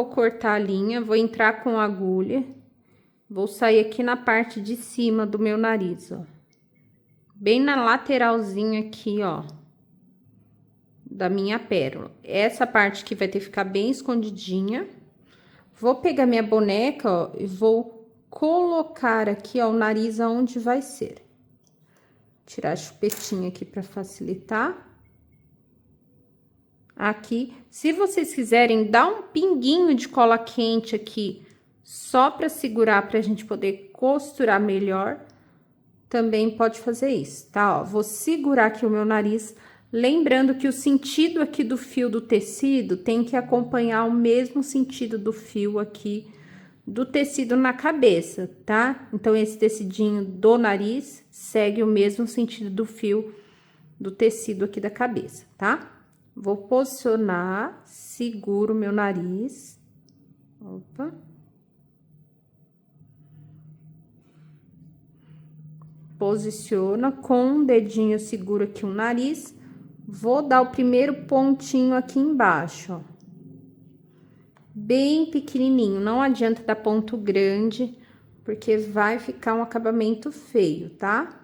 cortar a linha, vou entrar com a agulha, vou sair aqui na parte de cima do meu nariz, ó. Bem na lateralzinha aqui, ó, da minha pérola. Essa parte aqui vai ter que ficar bem escondidinha. Vou pegar minha boneca, ó, e vou colocar aqui, ó, o nariz aonde vai ser. Tirar a chupetinha aqui pra facilitar. Aqui, se vocês quiserem, dá um pinguinho de cola quente aqui, só pra segurar, pra gente poder costurar melhor, também pode fazer isso, tá? Ó, vou segurar aqui o meu nariz, lembrando que o sentido aqui do fio do tecido tem que acompanhar o mesmo sentido do fio aqui do tecido na cabeça, tá? Então, esse tecidinho do nariz segue o mesmo sentido do fio do tecido aqui da cabeça, tá? Vou posicionar, seguro o meu nariz. Opa. posiciona com um dedinho, seguro aqui o nariz. Vou dar o primeiro pontinho aqui embaixo, ó. Bem pequenininho, não adianta dar ponto grande, porque vai ficar um acabamento feio, tá?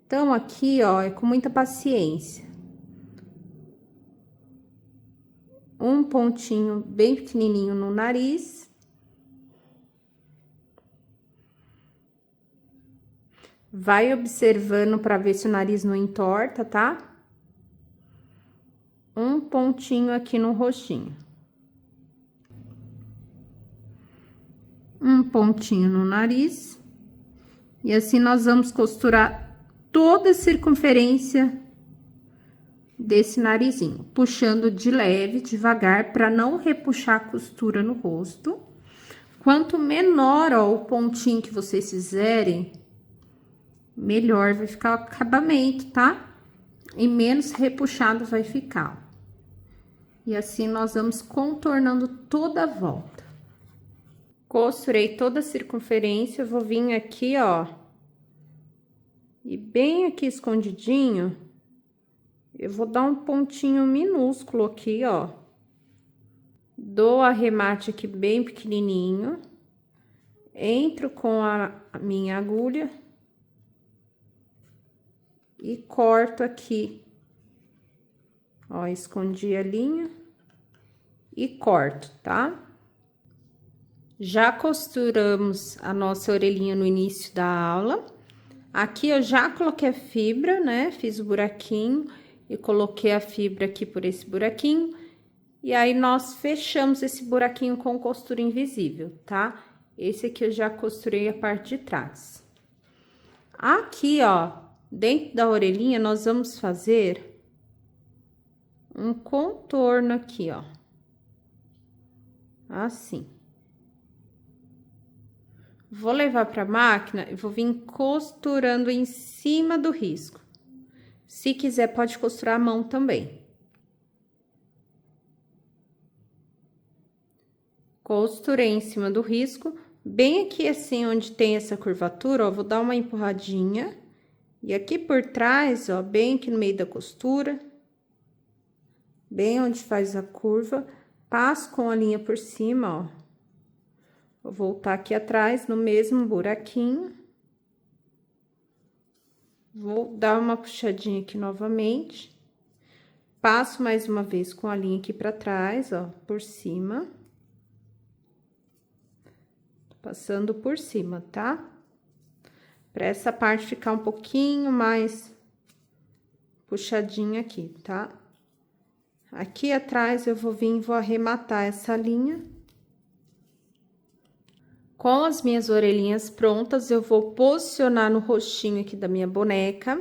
Então, aqui, ó, é com muita paciência. Um pontinho bem pequenininho no nariz. Vai observando para ver se o nariz não entorta, tá? Um pontinho aqui no rostinho. Um pontinho no nariz. E assim nós vamos costurar toda a circunferência desse narizinho, puxando de leve, devagar, para não repuxar a costura no rosto. Quanto menor, ó, o pontinho que vocês fizerem, melhor vai ficar o acabamento, tá? E menos repuxado vai ficar. E assim nós vamos contornando toda a volta. Costurei toda a circunferência, vou vir aqui, ó, e bem aqui escondidinho, eu vou dar um pontinho minúsculo aqui, ó. Dou arremate aqui bem pequenininho, entro com a minha agulha e corto aqui, ó, escondi a linha e corto, tá? Já costuramos a nossa orelhinha no início da aula. Aqui eu já coloquei a fibra, né? Fiz o buraquinho e coloquei a fibra aqui por esse buraquinho. E aí, nós fechamos esse buraquinho com costura invisível, tá? Esse aqui eu já costurei a parte de trás. Aqui, ó, dentro da orelhinha, nós vamos fazer um contorno aqui, ó. Assim. Vou levar pra máquina e vou vir costurando em cima do risco. Se quiser, pode costurar a mão também. Costurei em cima do risco, bem aqui assim, onde tem essa curvatura, ó, vou dar uma empurradinha. E aqui por trás, ó, bem aqui no meio da costura, bem onde faz a curva, passo com a linha por cima, ó. Vou voltar aqui atrás, no mesmo buraquinho. Vou dar uma puxadinha aqui novamente. Passo mais uma vez com a linha aqui pra trás, ó, por cima. Passando por cima, tá? Pra essa parte ficar um pouquinho mais puxadinha aqui, tá? Aqui atrás eu vou vir e vou arrematar essa linha. Com as minhas orelhinhas prontas, eu vou posicionar no rostinho aqui da minha boneca.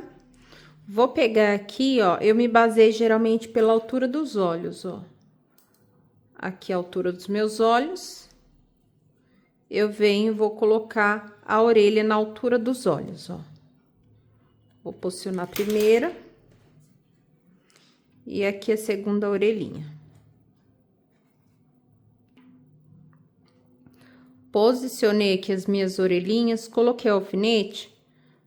Vou pegar aqui, ó, eu me baseio geralmente pela altura dos olhos, ó. Aqui a altura dos meus olhos. Eu venho e vou colocar a orelha na altura dos olhos, ó. Vou posicionar a primeira. E aqui a segunda orelhinha. Posicionei aqui as minhas orelhinhas, coloquei o alfinete,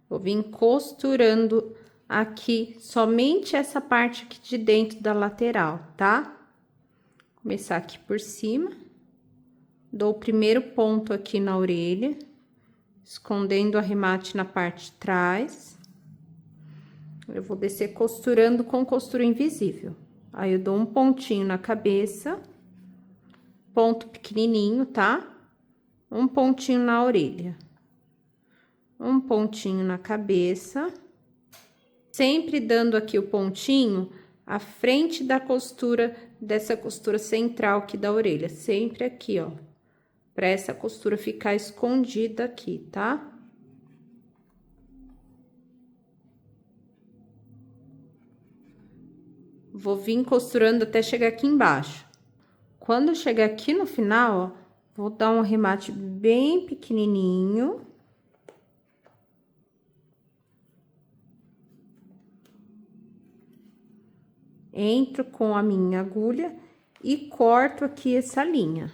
vou vir costurando aqui, somente essa parte aqui de dentro da lateral, tá? Começar aqui por cima, dou o primeiro ponto aqui na orelha, escondendo o arremate na parte de trás. Eu vou descer costurando com costura invisível. Aí, eu dou um pontinho na cabeça, ponto pequenininho, tá? Um pontinho na orelha, um pontinho na cabeça, sempre dando aqui o pontinho à frente da costura, dessa costura central aqui da orelha, sempre aqui, ó, pra essa costura ficar escondida aqui, tá? Vou vir costurando até chegar aqui embaixo. Quando eu chegar aqui no final, ó, vou dar um arremate bem pequenininho. Entro com a minha agulha e corto aqui essa linha.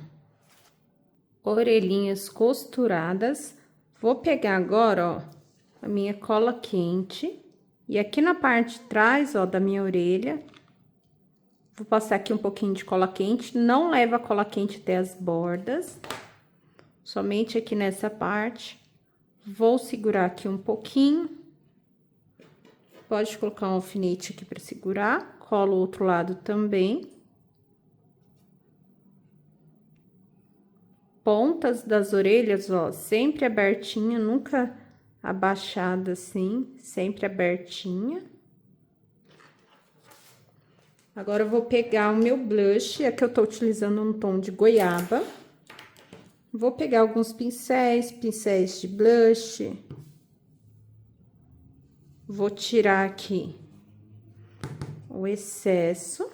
Orelhinhas costuradas. Vou pegar agora, ó, a minha cola quente. E aqui na parte de trás, ó, da minha orelha, vou passar aqui um pouquinho de cola quente. Não leva a cola quente até as bordas, somente aqui nessa parte. Vou segurar aqui um pouquinho. Pode colocar um alfinete aqui para segurar. Colo o outro lado também. Pontas das orelhas, ó, sempre abertinha, nunca abaixada assim, sempre abertinha. Agora, eu vou pegar o meu blush, aqui eu tô utilizando um tom de goiaba. Vou pegar alguns pincéis de blush. Vou tirar aqui o excesso.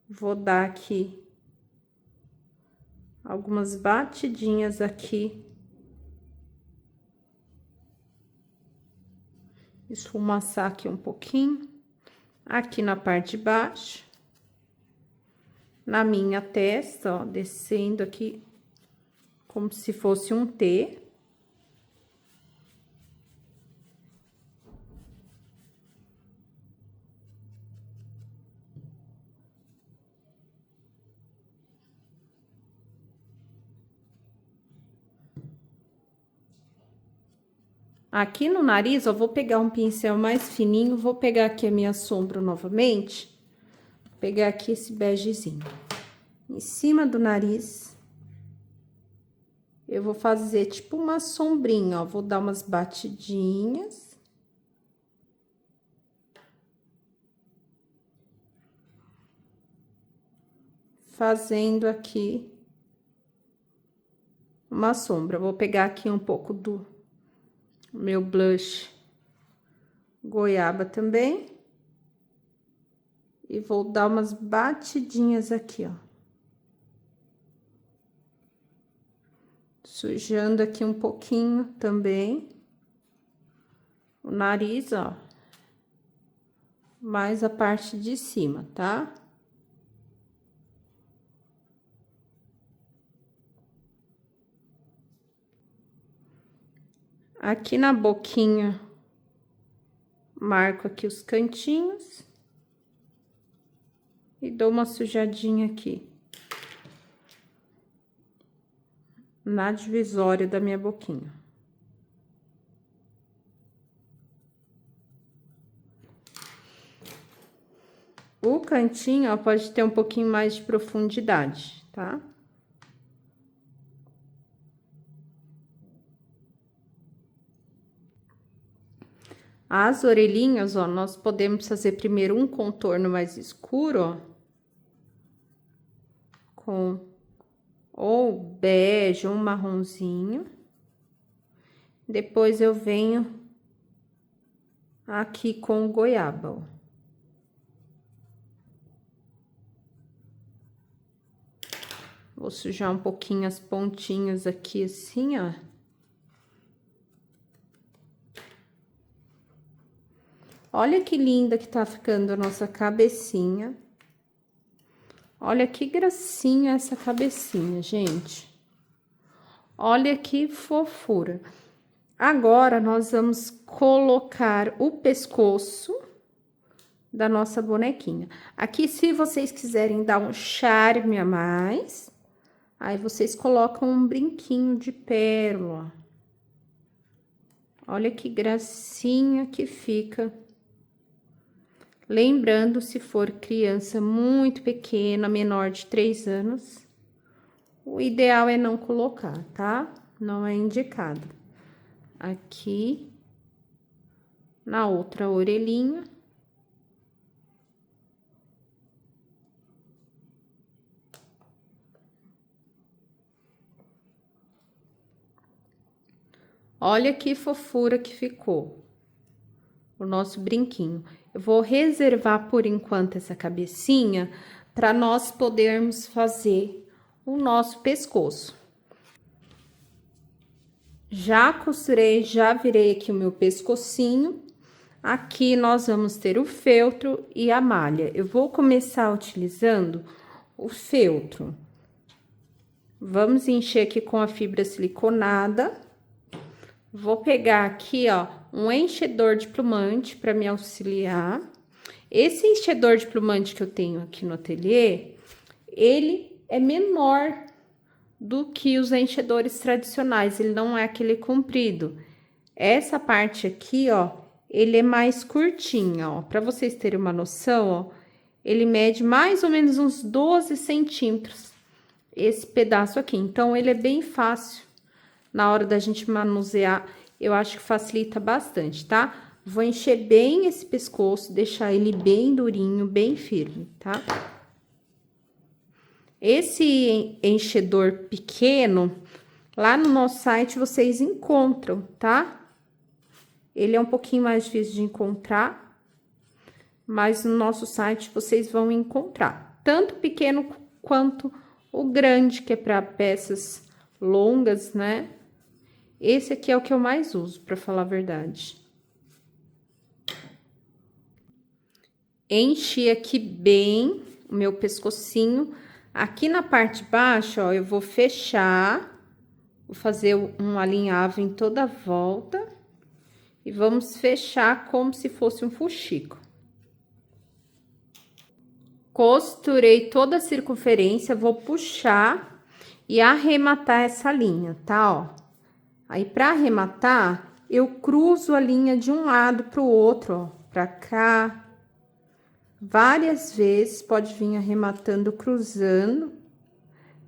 Vou dar aqui algumas batidinhas aqui. Esfumaçar aqui um pouquinho. Aqui na parte de baixo. Na minha testa, ó, descendo aqui como se fosse um T. Aqui no nariz, eu vou pegar um pincel mais fininho, vou pegar aqui a minha sombra novamente. Vou pegar aqui esse begezinho. Em cima do nariz, eu vou fazer tipo uma sombrinha, ó. Vou dar umas batidinhas. Fazendo aqui uma sombra. Vou pegar aqui um pouco do meu blush goiaba também. E vou dar umas batidinhas aqui, ó. Sujando aqui um pouquinho também. O nariz, ó. Mais a parte de cima, tá? Aqui na boquinha, marco aqui os cantinhos. E dou uma sujadinha aqui. Na divisória da minha boquinha. O cantinho, ó, pode ter um pouquinho mais de profundidade, tá? As orelhinhas, ó, nós podemos fazer primeiro um contorno mais escuro, ó. Com ou bege ou marronzinho. Depois, eu venho aqui com o goiaba, ó. Vou sujar um pouquinho as pontinhas aqui, assim, ó. Olha que linda que tá ficando a nossa cabecinha. Olha que gracinha essa cabecinha, gente. Olha que fofura. Agora, nós vamos colocar o pescoço da nossa bonequinha. Aqui, se vocês quiserem dar um charme a mais, aí vocês colocam um brinquinho de pérola. Olha que gracinha que fica. Lembrando, se for criança muito pequena, menor de 3 anos, o ideal é não colocar, tá? Não é indicado. Aqui, na outra orelhinha. Olha que fofura que ficou o nosso brinquinho. Eu vou reservar por enquanto essa cabecinha para nós podermos fazer o nosso pescoço. Já costurei, já virei aqui o meu pescocinho. Aqui nós vamos ter o feltro e a malha. Eu vou começar utilizando o feltro. Vamos encher aqui com a fibra siliconada. Vou pegar aqui, ó, um enchedor de plumante para me auxiliar. Esse enchedor de plumante que eu tenho aqui no ateliê, ele é menor do que os enchedores tradicionais, ele não é aquele comprido. Essa parte aqui, ó, ele é mais curtinho, ó, para vocês terem uma noção, ó, ele mede mais ou menos uns 12 centímetros, esse pedaço aqui. Então, ele é bem fácil na hora da gente manusear, eu acho que facilita bastante, tá? Vou encher bem esse pescoço, deixar ele bem durinho, bem firme, tá? Esse enchedor pequeno, lá no nosso site vocês encontram, tá? Ele é um pouquinho mais difícil de encontrar, mas no nosso site vocês vão encontrar. Tanto o pequeno quanto o grande, que é para peças longas, né? Esse aqui é o que eu mais uso, para falar a verdade. Enchi aqui bem o meu pescocinho. Aqui na parte de baixo, ó, eu vou fechar, vou fazer um alinhavo em toda a volta e vamos fechar como se fosse um fuxico. Costurei toda a circunferência, vou puxar e arrematar essa linha, tá, ó? Aí, para arrematar, eu cruzo a linha de um lado pro outro, ó, pra cá. Várias vezes, pode vir arrematando, cruzando,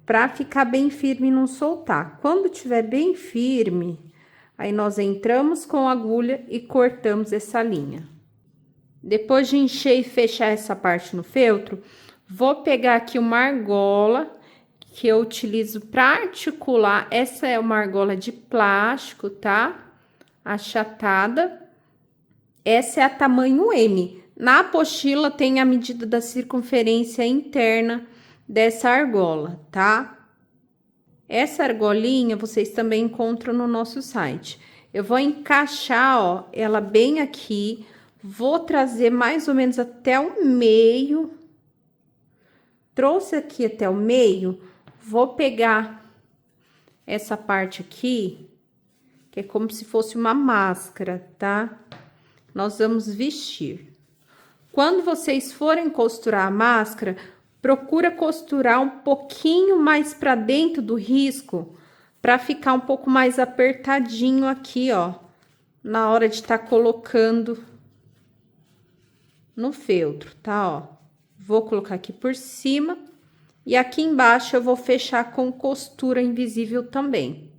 pra ficar bem firme e não soltar. Quando tiver bem firme, aí nós entramos com a agulha e cortamos essa linha. Depois de encher e fechar essa parte no feltro, vou pegar aqui uma argola que eu utilizo para articular. Essa é uma argola de plástico, tá? Achatada. Essa é a tamanho M. Na apostila tem a medida da circunferência interna dessa argola, tá? Essa argolinha vocês também encontram no nosso site. Eu vou encaixar, ó, ela bem aqui. Vou trazer mais ou menos até o meio. Trouxe aqui até o meio. Vou pegar essa parte aqui, que é como se fosse uma máscara, tá? Nós vamos vestir. Quando vocês forem costurar a máscara, procura costurar um pouquinho mais para dentro do risco, para ficar um pouco mais apertadinho aqui, ó, na hora de estar colocando no feltro, tá, ó? Vou colocar aqui por cima e aqui embaixo eu vou fechar com costura invisível também.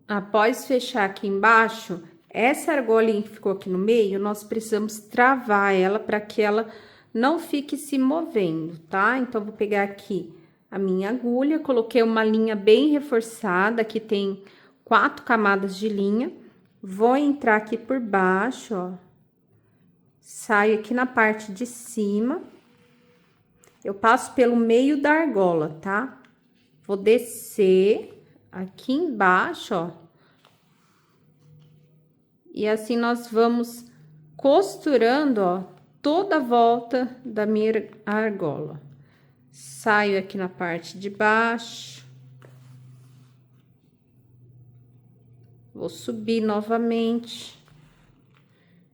Após fechar aqui embaixo, essa argolinha que ficou aqui no meio, nós precisamos travar ela para que ela não fique se movendo, tá? Então, vou pegar aqui a minha agulha, coloquei uma linha bem reforçada, aqui tem 4 camadas de linha. Vou entrar aqui por baixo, ó. Saio aqui na parte de cima. Eu passo pelo meio da argola, tá? Vou descer aqui embaixo, ó. E assim nós vamos costurando, ó, toda a volta da minha argola. Saio aqui na parte de baixo. Vou subir novamente.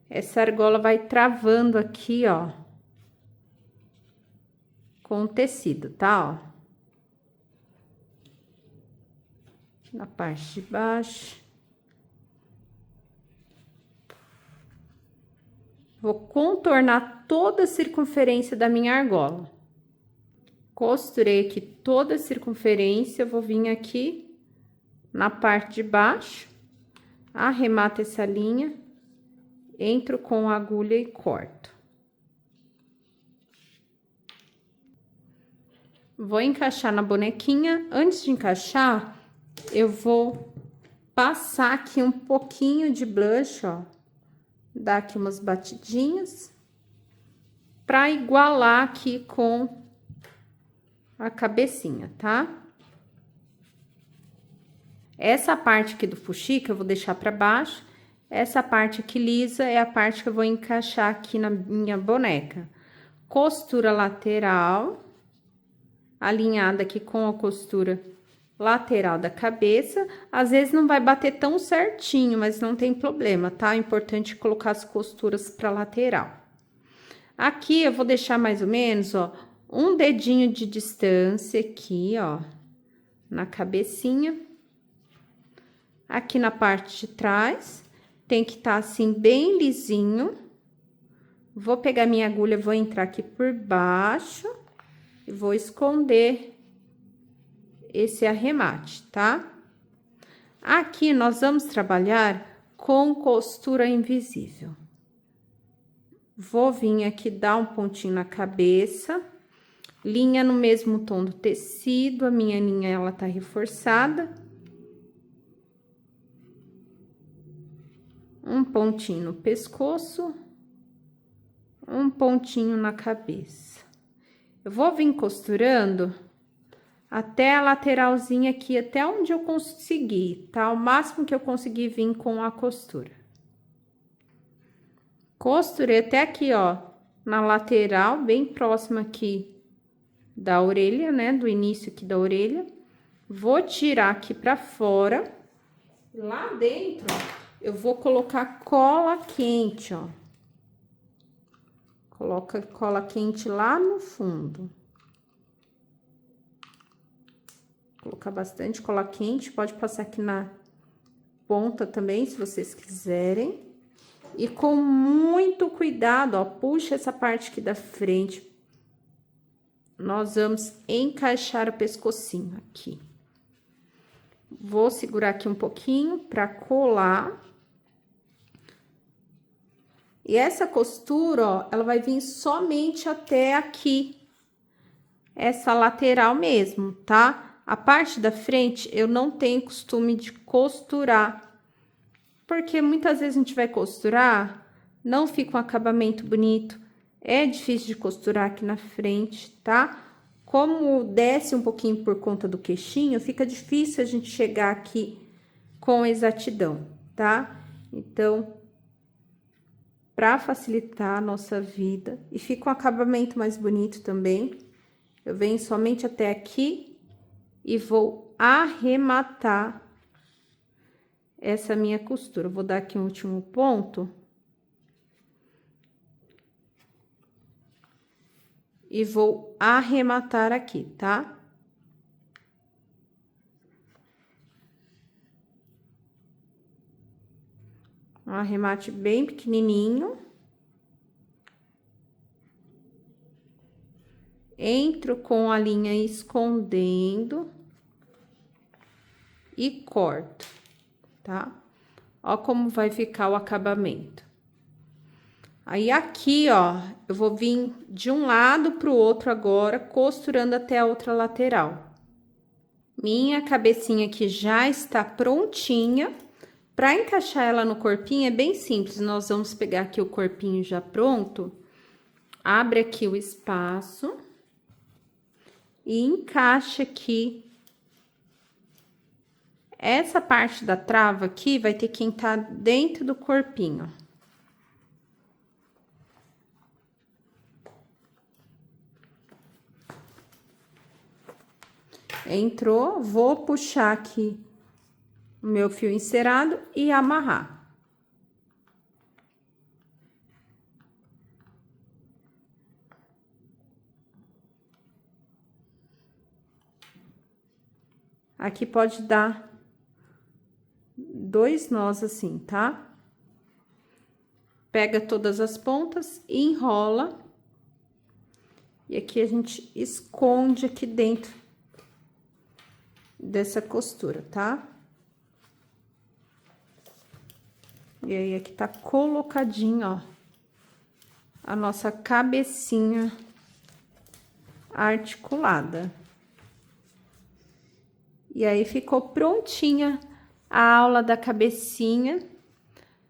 Essa argola vai travando aqui, ó, com o tecido, tá, ó. Na parte de baixo. Vou contornar toda a circunferência da minha argola. Costurei aqui toda a circunferência, vou vir aqui na parte de baixo, arremato essa linha, entro com a agulha e corto. Vou encaixar na bonequinha. Antes de encaixar, eu vou passar aqui um pouquinho de blush, ó. Dar aqui umas batidinhas para igualar aqui com a cabecinha, tá? Essa parte aqui do fuxico eu vou deixar para baixo. Essa parte aqui lisa é a parte que eu vou encaixar aqui na minha boneca. Costura lateral, alinhada aqui com a costura lateral da cabeça. Às vezes não vai bater tão certinho, mas não tem problema, tá? É importante colocar as costuras pra lateral. Aqui eu vou deixar mais ou menos, ó, um dedinho de distância aqui, ó, na cabecinha. Aqui na parte de trás, tem que estar assim, bem lisinho. Vou pegar minha agulha, vou entrar aqui por baixo e vou esconder esse arremate, tá? Aqui nós vamos trabalhar com costura invisível. Vou vir aqui dar um pontinho na cabeça, linha no mesmo tom do tecido, a minha linha ela tá reforçada. Um pontinho no pescoço, um pontinho na cabeça. Eu vou vir costurando até a lateralzinha aqui, até onde eu conseguir, tá? O máximo que eu conseguir vir com a costura. Costurei até aqui, ó, na lateral, bem próxima aqui da orelha, né? Do início aqui da orelha. Vou tirar aqui pra fora. Lá dentro, eu vou colocar cola quente, ó. Coloca cola quente lá no fundo. Colocar bastante cola quente, pode passar aqui na ponta também, se vocês quiserem. E com muito cuidado, ó, puxa essa parte aqui da frente. Nós vamos encaixar o pescocinho aqui. Vou segurar aqui um pouquinho pra colar. E essa costura, ó, ela vai vir somente até aqui. Essa lateral mesmo, tá? A parte da frente, eu não tenho costume de costurar. Porque muitas vezes a gente vai costurar, não fica um acabamento bonito. É difícil de costurar aqui na frente, tá? Como desce um pouquinho por conta do queixinho, fica difícil a gente chegar aqui com exatidão, tá? Então, pra facilitar a nossa vida, e fica um acabamento mais bonito também, eu venho somente até aqui e vou arrematar essa minha costura. Vou dar aqui um último ponto. E vou arrematar aqui, tá? Um arremate bem pequenininho. Entro com a linha escondendo. E corto, tá? Ó como vai ficar o acabamento. Aí, aqui, ó, eu vou vir de um lado pro outro agora, costurando até a outra lateral. Minha cabecinha aqui já está prontinha. Pra encaixar ela no corpinho é bem simples. Nós vamos pegar aqui o corpinho já pronto. Abre aqui o espaço. E encaixa aqui. Essa parte da trava aqui vai ter que entrar dentro do corpinho. Entrou, vou puxar aqui o meu fio encerado e amarrar. Aqui pode dar 2 nós assim, tá? Pega todas as pontas e enrola. E aqui a gente esconde aqui dentro dessa costura, tá? E aí, aqui tá colocadinho, ó, a nossa cabecinha articulada. E aí, ficou prontinha a aula da cabecinha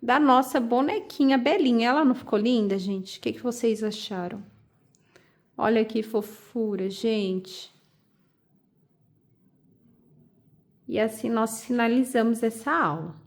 da nossa bonequinha Belinha. Ela não ficou linda, gente? O que que vocês acharam? Olha que fofura, gente. E assim nós finalizamos essa aula.